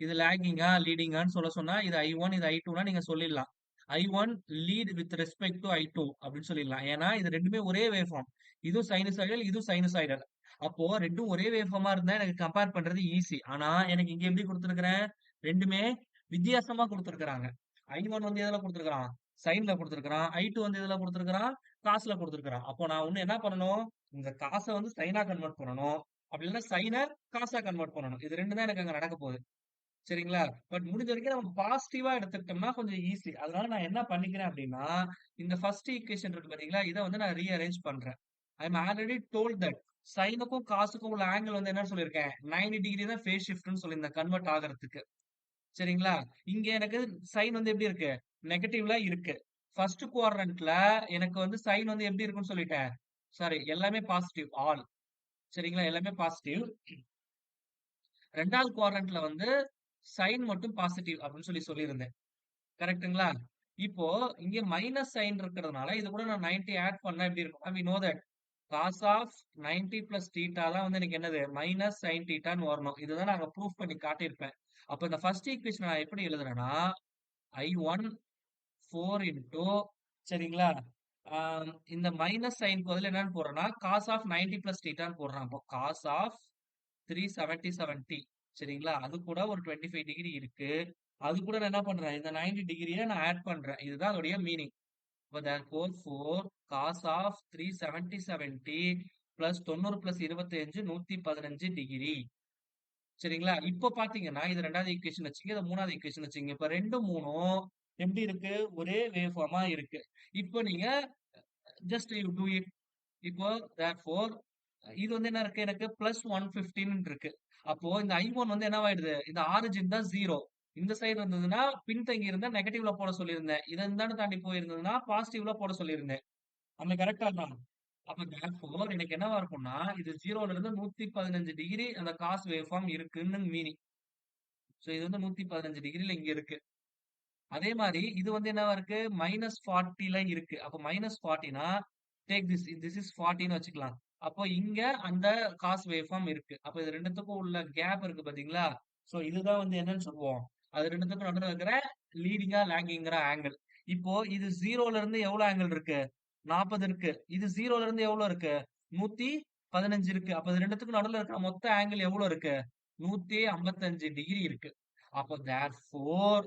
A: இது லேகிங்கா லீடிங்கான்னு சொல்ல சொன்னா இது I1 இது I2னா நீங்க சொல்லிடலாம். I1 lead with respect to I2 அப்படின்னு சொல்லிடலாம். ஏன்னா இது ரெண்டுமே ஒரே வேவ் ஃபார்ம். இதுவும் சைனசாய்டல், இதுவும் சைனசாய்டல். அப்போ ரெண்டும் ஒரே வேவ் ஃபார்மா இருந்தா எனக்கு கம்பேர் பண்றது ஈஸி. ஆனா எனக்கு இங்க எப்படி கொடுத்துருக்கிறேன்? ரெண்டுமே வித்தியாசமா கொடுத்துருக்காங்க. I1 வந்து எதுல கொடுத்துருக்கான்? சைன்ல கொடுத்துருக்கான். I2 வந்து எதுல கொடுத்துருக்கான்? காசுல கொடுத்துருக்கான். அப்போ நான் ஒண்ணு என்ன பண்ணணும்? இந்த காசை வந்து சைனா கன்வெர்ட் பண்ணணும். அப்படி இல்லைன்னா சைனை காசா கன்வெர்ட் பண்ணணும். இது ரெண்டு தான் எனக்கு அங்க நடக்க போகுது. சரிங்களா? பட் முடிஞ்ச வரைக்கும் நம்ம பாசிட்டிவா எடுத்துக்கிட்டோம்னா கொஞ்சம் ஈஸி. அதனால நான் என்ன பண்ணிக்கிறேன் அப்படின்னா, இந்த ஃபர்ஸ்ட் ஈக்குவேஷன் இருக்கு பாத்தீங்களா? இதை வந்து நான் ரீஅரேஞ்ச் பண்றேன். I am already told that சைனுக்கும் காசுக்கும் உள்ள ஆங்கிள் வந்து என்ன சொல்லியிருக்கேன்? 90 டிகிரி தான் ஃபேஸ் ஷிஃப்ட்னு சொல்லியிருந்தேன் கன்வெர்ட் ஆகிறதுக்கு. சரிங்களா? இங்க எனக்கு சைன் வந்து எப்படி இருக்கு? நெகட்டிவ்ல இருக்கு. ஃபர்ஸ்ட் குவாட்ரண்ட்ல எனக்கு வந்து சைன் வந்து எப்படி இருக்குன்னு சொல்லிட்டேன். சாரி, எல்லாமே பாசிட்டிவ் ஆல். சரிங்களா? எல்லாமே பாசிட்டிவ். ரெண்டாவது குவாட்ரண்ட்ல வந்து சைன் மட்டும் பாசிட்டிவ் அப்படின்னு சொல்லியிருந்தேன். கரெக்ட்டுங்களா? இப்போ இங்க மைனஸ் சைன் இருக்கிறதுனால இது கூட நான் 90 ஆட் பண்ணா எப்படி இருக்கும்? we know that cos of 90 plus theta தான் வந்து எனக்கு என்னது? மைனஸ் சைன் தீட்டான்னு வரணும். இதுதான் நான் ப்ரூஃப் பண்ணி காட்டியிருப்பேன். அப்ப இந்த ஃபர்ஸ்ட் ஈக்குவேஷன் நான் எப்படி எழுதுறேன்னா I1 4 into சரிங்களா? இந்த மைனஸ் சைன் பதில் என்னன்னு போடுறேன்னா cos of 90 plus thetaன்னு போடுறேன். அப்போ cos of 377t. சரிங்களா? அது கூட ஒரு 25 டிகிரி இருக்கு. அது கூட நான் என்ன பண்றேன்? இந்த 90 டிகிரிய நான் ஆட் பண்றேன். இதுதான் அதோடைய மீனிங். அப்ப therefore 4 cos of 377t plus 90 plus 25 115 degree. சரிங்களா? இப்போ பாத்தீங்கன்னா, இது 2வது ஈக்குவேஷன் வச்சுங்க. இது 3வது ஈக்குவேஷன் வச்சுங்க. இப்ப 2ம் 3ம் எப்படி இருக்கு? ஒரே வேவ் ஃபார்மா இருக்கு. இப்போ நீங்க ஜஸ்ட் யூ டூ இட். இப்போ therefore இது வந்து என்ன இருக்கு? எனக்கு பிளஸ் 115 இருக்கு. அப்போ இந்த I1 வந்து என்னவாயிடுது? இந்த ஆரிஜின் தான் 0. இந்த சைடு இருந்ததுன்னா பின்தங்கி இருந்தா நெகட்டிவ்ல போட சொல்லியிருந்தேன். இத இந்தாண்ட தாண்டி போயிருந்ததுன்னா பாசிட்டிவ்ல போட சொல்லியிருந்தேன். அந்த கரெக்டா தான். அப்ப therefore எனக்கு என்னவா இருக்கும்னா, இது 0ல இருந்து 115 டிகிரி அந்த காஸ் வேவ் ஃபார்ம் இருக்குன்னு மீனிங். சோ இது வந்து 115 டிகிரில இங்க இருக்கு. அதே மாரி இது வந்து என்னவா இருக்கு? -40ல இருக்கு. அப்ப -40னா டேக் திஸ் இஸ் 40ன்னு வச்சுக்கலாம். அப்போ இங்க அந்த காஸ் வேவ் ஃபார்ம் இருக்கு. அப்ப இது 2த்துக்கும் உள்ள கேப் இருக்கு பாத்தீங்களா? சோ இதுதான் வந்து என்னன்னு சொல்லுவோம்? அது 2த்துக்கும் நடுவுல இருக்கிற லீடிங்கா, லாகிங்கிற ஆங்கிள். இப்போ இது 0ல இருந்து எவ்வளவு ஆங்கிள் இருக்கு? 40 இருக்கு. இது 0ல இருந்து எவ்வளவு இருக்கு? 115 இருக்கு. அப்ப இது 2த்துக்கும் நடுவுல இருக்கிற மொத்த ஆங்கிள் எவ்வளவு இருக்கு? 155 டிகிரி இருக்கு. அப்போ therefore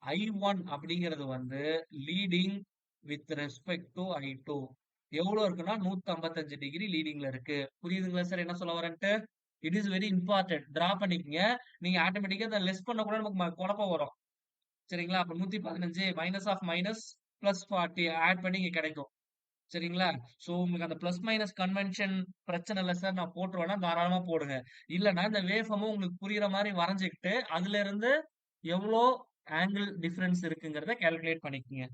A: I1 அப்படிங்கிறது வந்து leading with respect to I2. எவ்வளவு இருக்குன்னா 155 டிகிரி லீடிங்ல இருக்கு. புரியுதுங்களா சார் என்ன சொல்ல வரேன்ட்டு? It is very important. Draw பண்ணிக்கங்க. நீங்க ஆட்டோமேட்டிக்கா அதை லெஸ் பண்ண கூட நமக்கு குழப்பம் வரும். சரிங்களா? அப்ப 115 minus of minus plus 40 add பண்ணி இங்க கிடைக்கும். சரிங்களா? சோ உங்களுக்கு அந்த பிளஸ் மைனஸ் கன்வென்ஷன் பிரச்சனை இல்ல சார் நான் போட்டுருவேன்னா தாராளமா போடுங்க. இல்லன்னா இந்த வேவ் ஃபார்மும் உங்களுக்கு புரியுற மாதிரி வரைஞ்சுக்கிட்டு அதுல இருந்து எவ்வளோ ஆங்கிள் டிஃபரன்ஸ் இருக்குங்கிறத கால்குலேட் பண்ணிக்கங்க.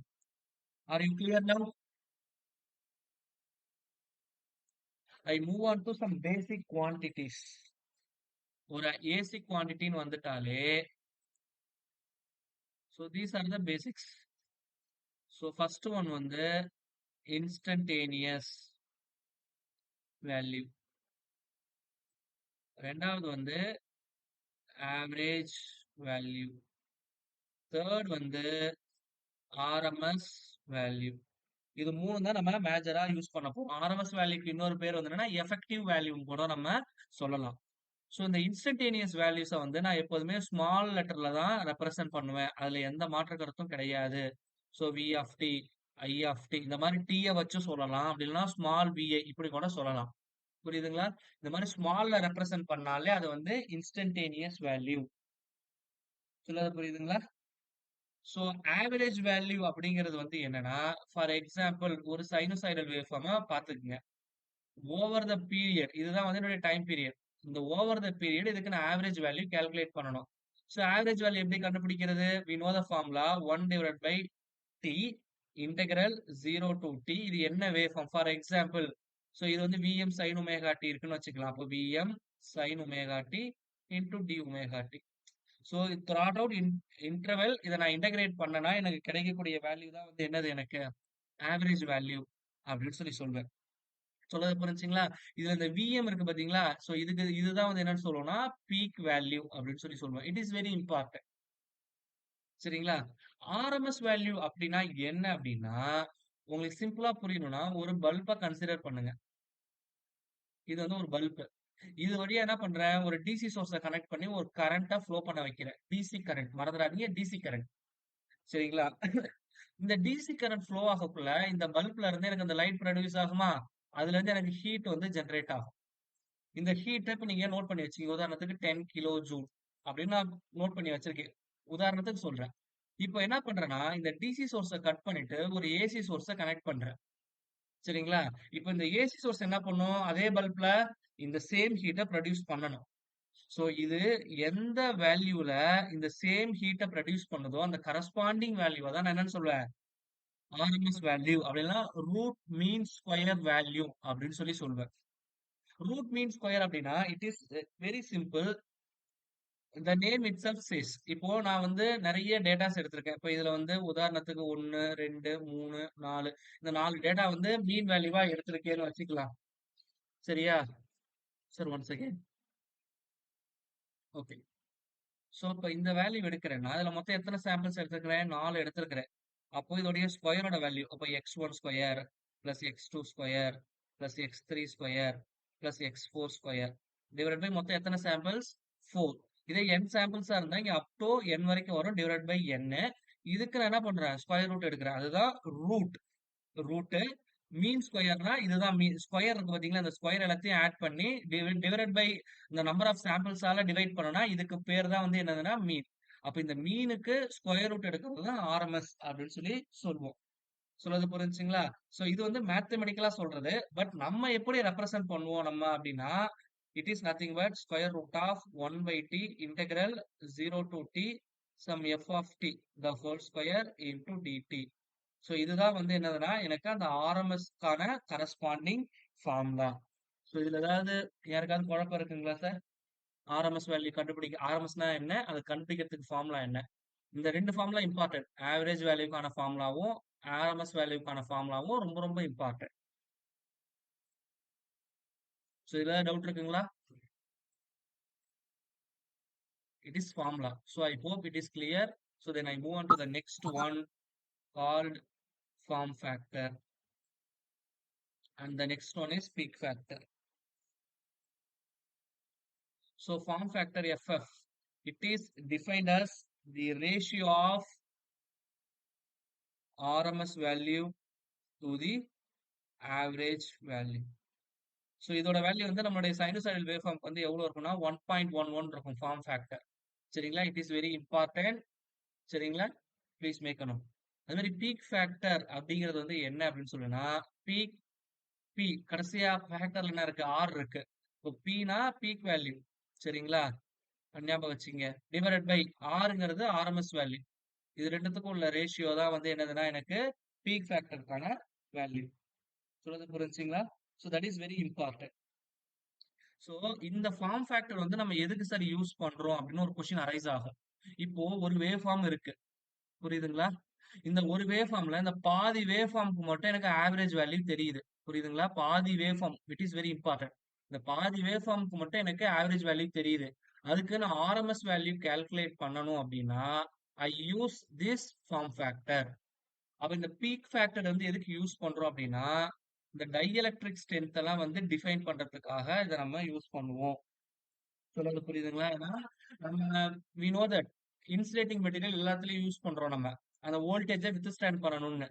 A: Are you clear now? I move on to some basic quantities. ஒரு ஏசி குவான்டிட்டின்னு வந்துட்டாலே so these are the basics. So first one வந்து இன்ஸ்டன்டேனியஸ் வேல்யூ. ரெண்டாவது வந்து ஆவரேஜ் வேல்யூ. தேர்ட் வந்து ஆர்எம்எஸ் வேல்யூ. இது 3 தான் நம்ம மேஜரா யூஸ் பண்ண போறோம். ஆர்எம்எஸ் வேல்யூக்கு இன்னொரு பேர் வந்து என்னன்னா எஃபெக்டிவ் வேல்யூன்னு கூட நம்ம சொல்லலாம். ஸோ இந்த இன்ஸ்டன்டேனியஸ் வேல்யூஸை வந்து நான் எப்போதுமே ஸ்மால் லெட்டர்ல தான் ரெப்ரசென்ட் பண்ணுவேன். அதுல எந்த மாற்று கருத்தும் கிடையாது. So V of T, I of T இந்த மாதிரி டீயை வச்சு சொல்லலாம். அப்படி இல்லைன்னா ஸ்மால் விஐ இப்படி கூட சொல்லலாம். புரியுதுங்களா? இந்த மாதிரி ஸ்மால்ல ரெப்ரசென்ட் பண்ணாலே அது வந்து இன்ஸ்டன்டேனியஸ் வேல்யூ. சொல்லுறது புரியுதுங்களா? ஸோ ஆவரேஜ் வேல்யூ அப்படிங்கிறது வந்து என்னன்னா, ஃபார் எக்ஸாம்பிள் ஒரு சைனூசாய்டல் வேவ் ஃபார்மை பார்த்துக்குங்க. ஓவர் த பீரியட் இதுதான் வந்து என்னுடைய டைம் பீரியட். இந்த ஓவர் த பீரியட் இதுக்கு நான் ஆவரேஜ் வேல்யூ கால்குலேட் பண்ணணும். ஸோ ஆவரேஜ் வேல்யூ எப்படி கண்டுபிடிக்கிறது? We know the formula 1 divide by T integral 0 to T. இது என்ன wave form? For example so இது வந்து விஎம் சைன் ஒமேகா டி இருக்குன்னு வச்சுக்கலாம். அப்போ VM sine omega T into D omega D. So throat out interval இதை நான் integrate பண்ணனா எனக்கு கிடைக்கக்கூடிய வேல்யூ தான் வந்து என்னது எனக்கு ஆவரேஜ் வேல்யூ அப்படின்னு சொல்லி சொல்வேன். சொல்றது புரிஞ்சுங்களா? இதுல இந்த விஎம் இருக்கு பாத்தீங்களா? சோ இதுதான் வந்து என்னன்னு சொல்லுவோம்னா பீக் வேல்யூ அப்படின்னு சொல்லி சொல்லுவோம். It is very important. சரிங்களா? ஆர்எம்எஸ் வேல்யூ அப்படின்னா என்ன அப்படின்னா உங்களுக்கு சிம்பிளா புரியணும்னா ஒரு பல்பை கன்சிடர் பண்ணுங்க. இது வந்து ஒரு பல்ப். இது வழியா என்ன பண்றேன்? ஒரு டிசி சோர்ஸை கனெக்ட் பண்ணி ஒரு கரண்ட்டை ஃப்ளோ பண்ண வைக்கிறேன். டிசி கரண்ட் மறந்துடாதீங்க, டிசி கரண்ட். சரிங்களா? இந்த டிசி கரண்ட் ஃப்ளோ ஆகக்குள்ள இந்த பல்ப்ல இருந்து எனக்கு அந்த லைட் ப்ரொடியூஸ் ஆகுமா? அதுல இருந்து எனக்கு ஹீட் வந்து ஜெனரேட் ஆகும். இந்த ஹீட்டை இப்ப நீங்க நோட் பண்ணி வச்சுக்கீங்க. உதாரணத்துக்கு 10 கிலோ ஜூல் அப்படின்னு நான் நோட் பண்ணி வச்சிருக்கேன். உதாரணத்துக்கு சொல்றேன். இப்போ என்ன பண்றேன்னா இந்த டிசி சோர்ஸை கட் பண்ணிட்டு ஒரு ஏசி சோர்ஸை கனெக்ட் பண்றேன். சரிங்களா? இப்போ இந்த ஏசி சோர்ஸ் என்ன பண்ணும்? அதே பல்ப்ல இந்த சேம் ஹீட்டை ப்ரொடியூஸ் பண்ணணும். சோ இது எந்த வேல்யூல இந்த சேம் ஹீட்டை ப்ரொடியூஸ் பண்ணுதோ அந்த கரஸ்பாண்டிங் வேல்யூவை தான் நான் என்னன்னு சொல்லுவேன்? ஆர்எம்எஸ் வேல்யூ அப்படின்னா ரூட் மீன் ஸ்கொயர் வேல்யூ அப்படின்னு சொல்லி சொல்வேன். ரூட் மீன் ஸ்கொயர் அப்படின்னா it is very simple. the name itself says. இப்போ நான் வந்து நிறைய டேட்டாஸ் எடுத்திருக்கேன். இப்போ இதுல வந்து உதாரணத்துக்கு 1, 2, 3, 4 இந்த 4 டேட்டா வந்து மீன் வேல்யூவா எடுத்திருக்கேன்னு வச்சுக்கலாம். சரியா? Sir one second. Okay. So இப்போ இந்த வேல்யூ எடுக்கிறேன்னா அதுல மொத்தம் எத்தனை சாம்பிள்ஸ் எடுத்திருக்கிறேன்? 4 எடுத்திருக்கிறேன். அப்போ இதோடைய ஸ்கொயரோட வேல்யூ அப்போ x1 square plus x2 square plus x3 square plus x4 square divide by மொத்தம் எத்தனை சாம்பிள்ஸ் 4. இதே n சாம்பிள்ஸா இருந்தா இங்க அப் டு n வரைக்கும் வரும், டிவைட் பை n. இதுக்கு நான் என்ன பண்றேன், ஸ்கொயர் ரூட் எடுக்கிறேன், அதுதான் ரூட். ரூட் மீன் ஸ்கொயர்னா இதுதான் மீன் ஸ்கொயர் இருக்கு பாத்தீங்களா, இந்த ஸ்கொயர் எல்லாத்தையும் ஆட் பண்ணி டிவைட் பை இந்த நம்பர் ஆஃப் சாம்பிள்ஸால டிவைட் பண்ணனா இதுக்கு பேர் தான் வந்து என்னதுன்னா மீன். அப்ப இந்த மீனுக்கு ஸ்கொயர் ரூட் எடுக்கிறது தான் ஆர்எம்எஸ் அப்படின்னு சொல்லி சொல்லுவோம். சொல்றது புரிஞ்சுங்களா? சோ இது வந்து மேத்தமெட்டிக்கலா சொல்றது. பட் நம்ம எப்படி ரெப்ரசென்ட் பண்ணுவோம் நம்ம அப்படின்னா, it is nothing but square root of 1 by t integral 0 to t some f of t the whole square into dt. So இதுதான் வந்து என்னதுன்னா எனக்கு அந்த ஆர்எம்எஸ்க்கான கரஸ்பாண்டிங் ஃபார்முலா. ஸோ இதுல ஏதாவது யாருக்காவது குழப்பம் இருக்குங்களா சார்? ஆர்எம்எஸ் வேல்யூ கண்டுபிடிக்க, ஆர்எம்எஸ்னா என்ன, அதை கண்டுபிடிக்கிறதுக்கு ஃபார்முலா என்ன? இந்த ரெண்டு ஃபார்முலா இம்பார்ட்டன்ட். ஆவரேஜ் வேல்யூக்கான ஃபார்முலாவும் ஆர்எம்எஸ் வேல்யூக்கான ஃபார்முலாவும் ரொம்ப ரொம்ப இம்பார்ட்டன்ட். ஸோ இதுல டவுட் இருக்குங்களா? It is formula. So I hope it is clear. So then I move on to the next one called form factor. And the next one is peak factor. So form factor FF, it is defined as the ratio of RMS value to the average value. So இதோட value வந்து நம்மளுடைய sinusoidal wave form வந்து எவ்வளவு இருக்கும்னா 1.11 இருக்கும் form factor. சரிங்களா? It is very important. சரிங்களா? Please make a note. அது மாதிரி பீக் ஃபேக்டர் அப்படிங்கிறது வந்து என்ன அப்படின்னு சொல்லுனா, பீக் பி கடைசியா ஃபேக்டர்ல என்ன இருக்கு, ஆர் இருக்கு. இப்போ பீனா பீக் வேல்யூ. சரிங்களா? ஞாபகம் வச்சுங்க. டிவைடட் பை ஆர்ங்கிறது ஆர்எம்எஸ் வேல்யூ. இது ரெண்டுத்துக்கும் உள்ள ரேஷியோ தான் வந்து என்னதுன்னா எனக்கு பீக் ஃபேக்டருக்கான வேல்யூ. சொல்றது புரிஞ்சுங்களா? So that is very important. So இந்த ஃபார்ம் ஃபேக்டர் வந்து நம்ம எதுக்கு சார் யூஸ் பண்றோம் அப்படின்னு ஒரு கொஸ்டின் அரைஸ் ஆகும். இப்போ ஒரு வேவ் ஃபார்ம் இருக்கு, புரியுதுங்களா? இந்த ஒரு வேவ் ஃபார்ம்ல இந்த பாதி வேவ் ஃபார்முக்கு மட்டும் எனக்கு ஆவரேஜ் வேல்யூ தெரியுது, புரியுதுங்களா? பாதி wave form, it is very important. இந்த பாதி வேவ் ஃபார்முக்கு மட்டும் எனக்கு ஆவரேஜ் வேல்யூ தெரியுது. அதுக்கு நான் ஆர்எம்எஸ் வேல்யூ கால்குலேட் பண்ணணும் அப்படின்னா ஐ யூஸ் திஸ் ஃபார்ம் ஃபேக்டர். அப்ப இந்த பீக் ஃபேக்டர் வந்து எதுக்கு யூஸ் பண்றோம் அப்படின்னா, இந்த டைஎலக்ட்ரிக் ஸ்ட்ரென்த் எல்லாம் வந்து டிஃபைன் பண்றதுக்காக இதை நம்ம யூஸ் பண்ணுவோம். சொல்றது புரியுதுங்களா? ஏன்னா நம்ம we know that insulating material எல்லாத்துலயும் யூஸ் பண்றோம் நம்ம அந்த வோல்டேஜை வித்ஸ்டாண்ட் பண்ணணும்னு.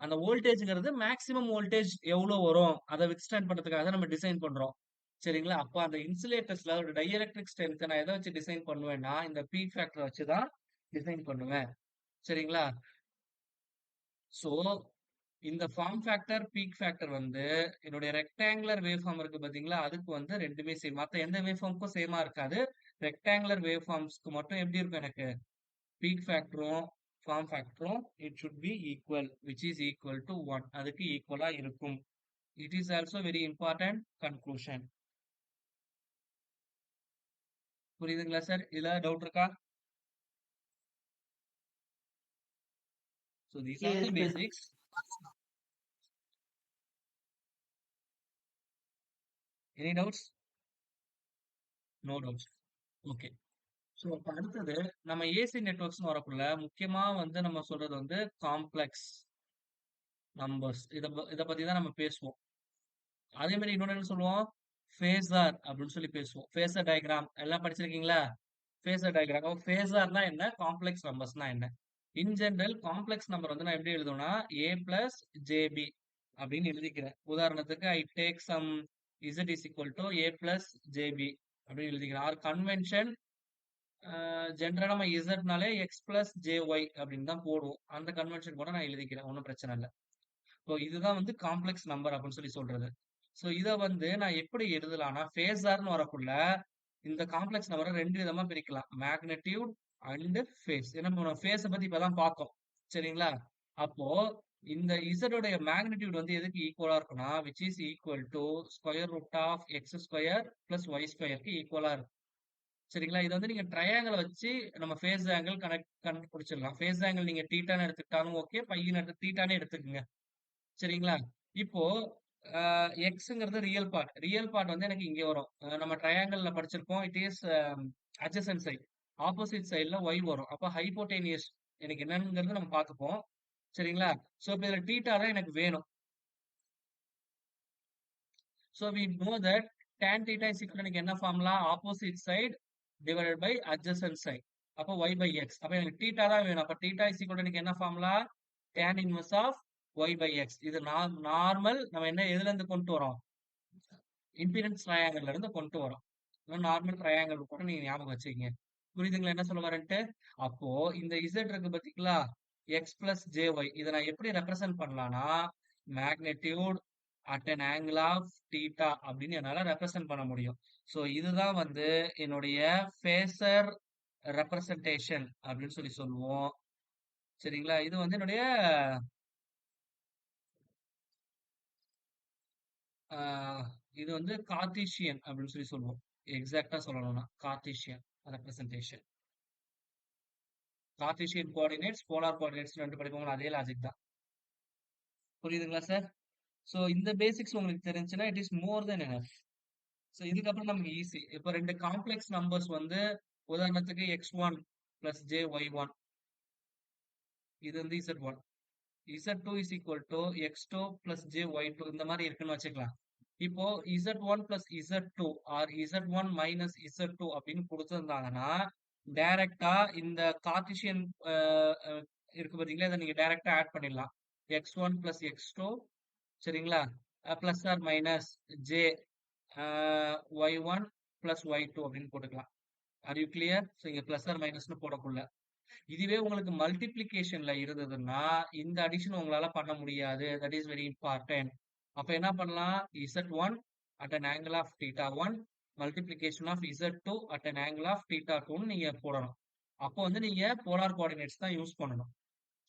A: அந்த வோல்டேஜ்ங்கிறது மேக்ஸிமம் வோல்டேஜ் எவ்வளவு வரும் அதை வித்ஸ்டாண்ட் பண்றதுக்காக நம்ம டிசைன் பண்றோம். சரிங்களா? அப்ப அந்த இன்சுலேட்டர்ஸ்ல ஒரு டைஎலக்ட்ரிக் ஸ்ட்ரென்த் நான் எதை வச்சு டிசைன் பண்ணுவேன்னா இந்த பீக் ஃபேக்டர் வச்சு தான் டிசைன் பண்ணுவேன். சரிங்களா? சோ இந்த ஃபார்ம் ஃபேக்டர் பீக் ஃபேக்டர் வந்து என்னுடைய ரெக்டாங்குலர் வேவ் ஃபார்ம் இருக்கு பாத்தீங்களா, அதுக்கு வந்து ரெண்டுமே சேம். மத்த எந்த வேவ் ஃபார்முக்கும் சேமா இருக்காது. ரெக்டாங்குலர் வேவ் ஃபார்ம்ஸ்க்கு மட்டும் எப்படி இருக்கும், எனக்கு பீக் ஃபேக்டரும் ஃபார்ம் ஃபேக்டரும் it should be equal, which is equal to 1. அதுக்கு ஈக்குவலா இருக்கும். It is also very important conclusion. புரியுதுங்களா சார்? இதுல டவுட் இருக்கா? So these are
C: Yes,
A: the
C: sir.
A: basics. Any doubts? No doubts. Okay. So இப்போ அடுத்தது நம்ம ஏசி நெட்ஒர்க்ஸ்னு வரக்குள்ள முக்கியமா வந்து நம்ம சொல்றது வந்து காம்ப்ளெக்ஸ் நம்பர்ஸ். இதை பத்தி தான் நம்ம பேசுவோம். அதே மாதிரி இன்னொன்று என்ன சொல்லுவோம், ஃபேஸர் அப்படின்னு சொல்லி பேசுவோம். ஃபேஸர் டயக்ராம் எல்லாம் படிச்சிருக்கீங்களா? ஃபேஸர் டயக்ராம், ஃபேஸர்னா என்ன, காம்ப்ளெக்ஸ் நம்பர்ஸ்னா என்ன? இன் ஜெனரல் காம்ப்ளெக்ஸ் நம்பர் வந்து நான் எப்படி எழுதுவேன்னா a plus jb அப்படின்னு எழுதிக்கிறேன். உதாரணத்துக்கு I take some z is equal to a plus jb அப்படின்னு எழுதிக்கிறேன். ஆர் கன்வென்ஷன் ஜென்ரலா நம்ம இசட்னாலே எக்ஸ் பிளஸ் ஜே ஒய் அப்படின்னு தான் போடுவோம். அந்த கன்வென்ஷன் கூட நான் எழுதிக்கிறேன், ஒன்றும் பிரச்சனை இல்லை. ஸோ இதுதான் வந்து காம்ப்ளெக்ஸ் நம்பர் அப்படின்னு சொல்லி சொல்றது. ஸோ இதை வந்து நான் எப்படி எழுதலாம்னா, ஃபேஸர்னு வரக்குள்ள இந்த காம்ப்ளெக்ஸ் நம்பரை ரெண்டு விதமா பிரிக்கலாம், மேக்னெட்டியூட் அண்ட் ஃபேஸ். ஏன்னா நம்ம ஃபேஸை பத்தி இப்பதான் பார்த்தோம். சரிங்களா? அப்போ இந்த இசடோடைய மேக்னிடியூட் வந்து எதுக்கு ஈக்குவலா இருக்குன்னா, which is equal to square root of X square plus Y ஸ்கொயருக்கு ஈக்குவலா இருக்கும். சரிங்களா? இது வந்து நீங்க ட்ரையாங்கிள் வச்சு நம்ம ஃபேஸ் ஆங்கிள் கண்டுபிடிச்சிடலாம். ஃபேஸ் ஆங்கிள் நீங்க தீட்டான்னு எடுத்துக்கிட்டாலும் ஓகே, பையன் தீட்டானே எடுத்துக்கோங்க. சரிங்களா? இப்போ எக்ஸுங்கிறது ரியல் பார்ட் வந்து எனக்கு இங்க வரும். நம்ம ட்ரையாங்கிள்ல படிச்சிருப்போம், it is adjacent side. Opposite சைட்ல ஒய் வரும். அப்ப ஹைபோடேனியஸ் எனக்கு என்னங்கிறது நம்ம பார்த்துப்போம். சரிங்களா? சோ இப்ப இதுல தீட்டா தான் எனக்கு வேணும். So we know that tan theta is equal to எனக்கு என்ன formula? Opposite side divided by adjacent side. அப்போ y by x. அப்போ எனக்கு theta தான் வேணும். அப்போ theta is equal to எனக்கு என்ன formula? tan inverse of y by x. இது நார்மல் நம்ம என்ன எதுல இருந்து கொண்டு வரோம்? இம்பிடன்ஸ் ட்ரையாங்கிள்ல இருந்து கொண்டு வரோம். நார்மல் ட்ரையாங்கிள் கூட நீங்க ஞாபகம் வச்சுக்கீங்க. புரியுதுங்களா என்ன சொல்ல வரேன்ட்டு? அப்போ இந்த z இருக்கு பாத்தீங்களா? x plus jy. இதை நான் எப்படி ரெப்ரசென்ட் பண்ணலாம்னா magnitude at an angle of theta அப்படின்னு என்னால ரெப்ரசென்ட் பண்ண முடியும். ஸோ இதுதான் வந்து என்னுடைய ஃபேசர் ரெப்ரசன்டேஷன் அப்படின்னு சொல்லி சொல்லுவோம். சரிங்களா? இது வந்து என்னுடைய இது வந்து கார்டீசியன் அப்படின்னு சொல்லி சொல்லுவோம். எக்ஸாக்டா சொல்லணும்னா Cartesian representation. Cartesian coordinates, polar coordinates ரெண்டு படிப்போம். அதே லாஜிக் தான். புரியுதுங்களா சார்? ஸோ இந்த பேசிக்ஸ் உங்களுக்கு தெரிஞ்சுன்னா it is more then enough. So இதுக்கப்புறம் நமக்கு ஈஸி. இப்போ ரெண்டு காம்ப்ளெக்ஸ் நம்பர்ஸ் வந்து உதாரணத்துக்கு x1 plus jy1, இது வந்து z1, z2 is equal to x2 plus jy2 இந்த மாதிரி இருக்குன்னு வச்சுக்கலாம். இப்போ z1 plus z2 or z1 minus z2 அப்படின்னு கொடுத்துருந்தாங்கன்னா டைரக்டா இந்த கார்டீசியன் இருக்கு பாத்தீங்களா, இதை நீங்க டைரக்டா ஆட் பண்ணிடலாம். x1 plus x2 சரிங்களா, plus or minus J y1 plus y2 அப்படின்னு போட்டுக்கலாம். Are you clear? ஸோ இங்க பிளஸ் ஆர் மைனஸ்னு போடக்குள்ள. இதுவே உங்களுக்கு மல்டிப்ளிகேஷன்ல இருந்ததுன்னா இந்த அடிஷன் உங்களால பண்ண முடியாது. That is very important. அப்ப என்ன பண்ணலாம்? z1 at an angle of θ1 multiplication of z2 at an angle of θ2 நீங்க போடணும். அப்போ வந்து நீங்க போலார் கோஆர்டினேட்ஸ் தான் யூஸ் பண்ணணும்.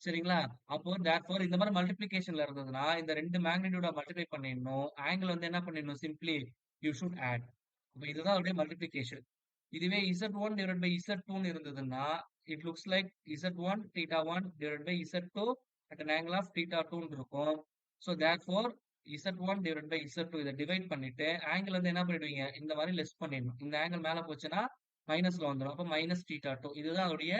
A: சரிங்களா? அப்போ therefore இந்த மாதிரி மல்டிப்ளிகேஷன்ல இருந்ததுன்னா இந்த ரெண்டு மேக்னிடியூட மல்டிப்ளை பண்ணிடணும். ஆங்கிள் வந்து என்ன பண்ணிடணும்? Simply you should add. அப்போ இதுதான் அவருடைய மல்டிப்ளிகேஷன். இதுவே z1 divided by z2 இருந்ததுன்னா it looks like z1 θ1 divided by z2 at an angle of θ2 இருக்கும். So therefore z1 divided by z2 இதை டிவைட் பண்ணிட்டு ஆங்கிள் வந்து என்ன பண்ணிடுவீங்க? இந்த மாதிரி லெஸ் பண்ணிடணும். இந்த ஆங்கிள் மேல போச்சுன்னா மைனஸ்ல வந்துடும். அப்போ மைனஸ் θ2. இதுதான் அதோடைய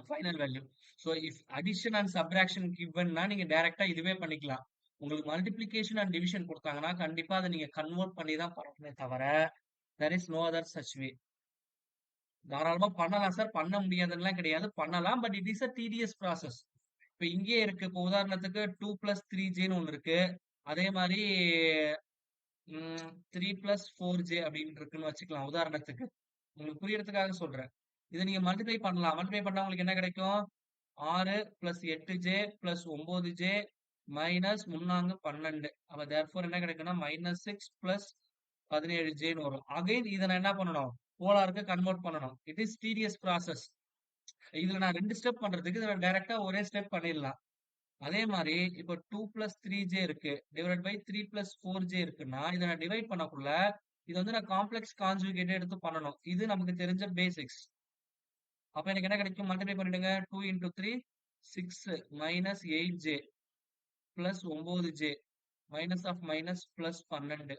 A: final value. So if addition and subtraction கிவன்னா நீங்க டைரக்டா இதுவே பண்ணிக்கலாம். உங்களுக்கு மல்டிப்ளிகேஷன் அண்ட் டிவிஷன் கொடுத்தாங்கன்னா கண்டிப்பா அதை நீங்க கன்வெர்ட் பண்ணி தான் பண்ணணுமே தவிர there is no other such way. தாராளமா பண்ணலாம் சார், பண்ண முடியாதுன்னா கிடையாது, பண்ணலாம். But it is a tedious process. இப்ப இங்கே இருக்கு. இப்போ உதாரணத்துக்கு 2 plus 3jன்னு ஒன்று இருக்கு. அதே மாதிரி 3 plus 4j அப்படின்னு இருக்குன்னு வச்சுக்கலாம் உதாரணத்துக்கு. உங்களுக்கு புரியறதுக்காக சொல்றேன். இதை நீங்க மல்டிப்ளை பண்ணலாம். மல்டிப்ளை பண்ணா உங்களுக்கு என்ன கிடைக்கும்? 6 plus 8j plus 9j minus 3 12. அப்ப therefore என்ன கிடைக்கும்னா -6 plus 17jன்னு வரும். அகைன் இதை நான் என்ன பண்ணணும்? போலாருக்கு கன்வெர்ட் பண்ணணும். It is tedious process. இதுல நான் 2 ஸ்டெப் பண்றதுக்கு இதை டைரக்டா ஒரே ஸ்டெப் பண்ணிடலாம். அதே மாதிரி இப்போ 2 plus 3j இருக்கு டிவைட் பை 3 plus 4j இருக்குன்னா இதை நான் டிவைட் பண்ணக்குள்ள இது வந்து நான் காம்ப்ளெக்ஸ் கான்ஜுகேட் எடுத்து பண்ணணும். இது நமக்கு தெரிஞ்ச பேசிக்ஸ். அப்ப எனக்கு என்ன கிடைக்கும்? மல்டிப்ளை பண்ணிடுங்க. 2 into 3 6 minus 8j plus 9j minus of minus plus 12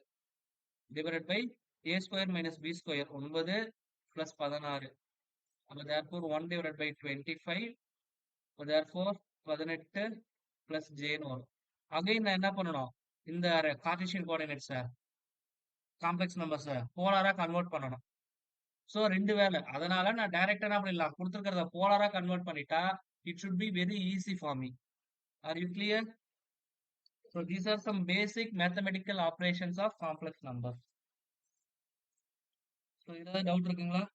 A: divided by a square minus b square 9 plus 16. அப்ப therefore 1 divided by 25. therefore 18 plus j ன்னு வரும். அகைன் நான் என்ன பண்ணணும்? இந்த கார்டீசியன் கோஆர்டினேட்ஸை காம்ப்ளெக்ஸ் நம்பர்ஸை போலாரா கன்வெர்ட் பண்ணணும். ஸோ ரெண்டு வேலை. அதனால நான் டைரக்டா என்ன பண்ணிடலாம்? கொடுத்துருக்கிறத போலாரா கன்வெர்ட் பண்ணிட்டா it should be very easy for me. Are you clear? So these are some basic mathematical operations of complex number. ஸோ ஏதாவது டவுட் இருக்குங்களா?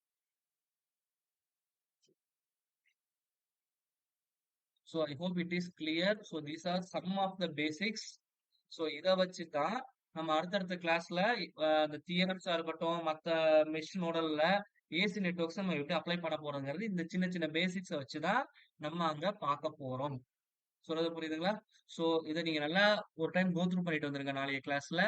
A: So I hope it is clear. So these are some of the basics. So இதை வச்சு தான் நம்ம அடுத்தடுத்த கிளாஸ்ல இந்த தியரம்ஸா இருக்கட்டும், மற்ற மெஷ் நோடல்ல ஏசி நெட்வொர்க்ஸ் நம்ம எப்படி அப்ளை பண்ண போறோங்கிறது இந்த சின்ன சின்ன பேசிக்ஸை வச்சுதான் நம்ம அங்க பார்க்க போறோம். சொல்றது புரியுதுங்களா? ஸோ இதை நீங்க நல்லா ஒரு டைம் கோ த்ரூ பண்ணிட்டு வந்துருங்க நாளைய கிளாஸ்ல.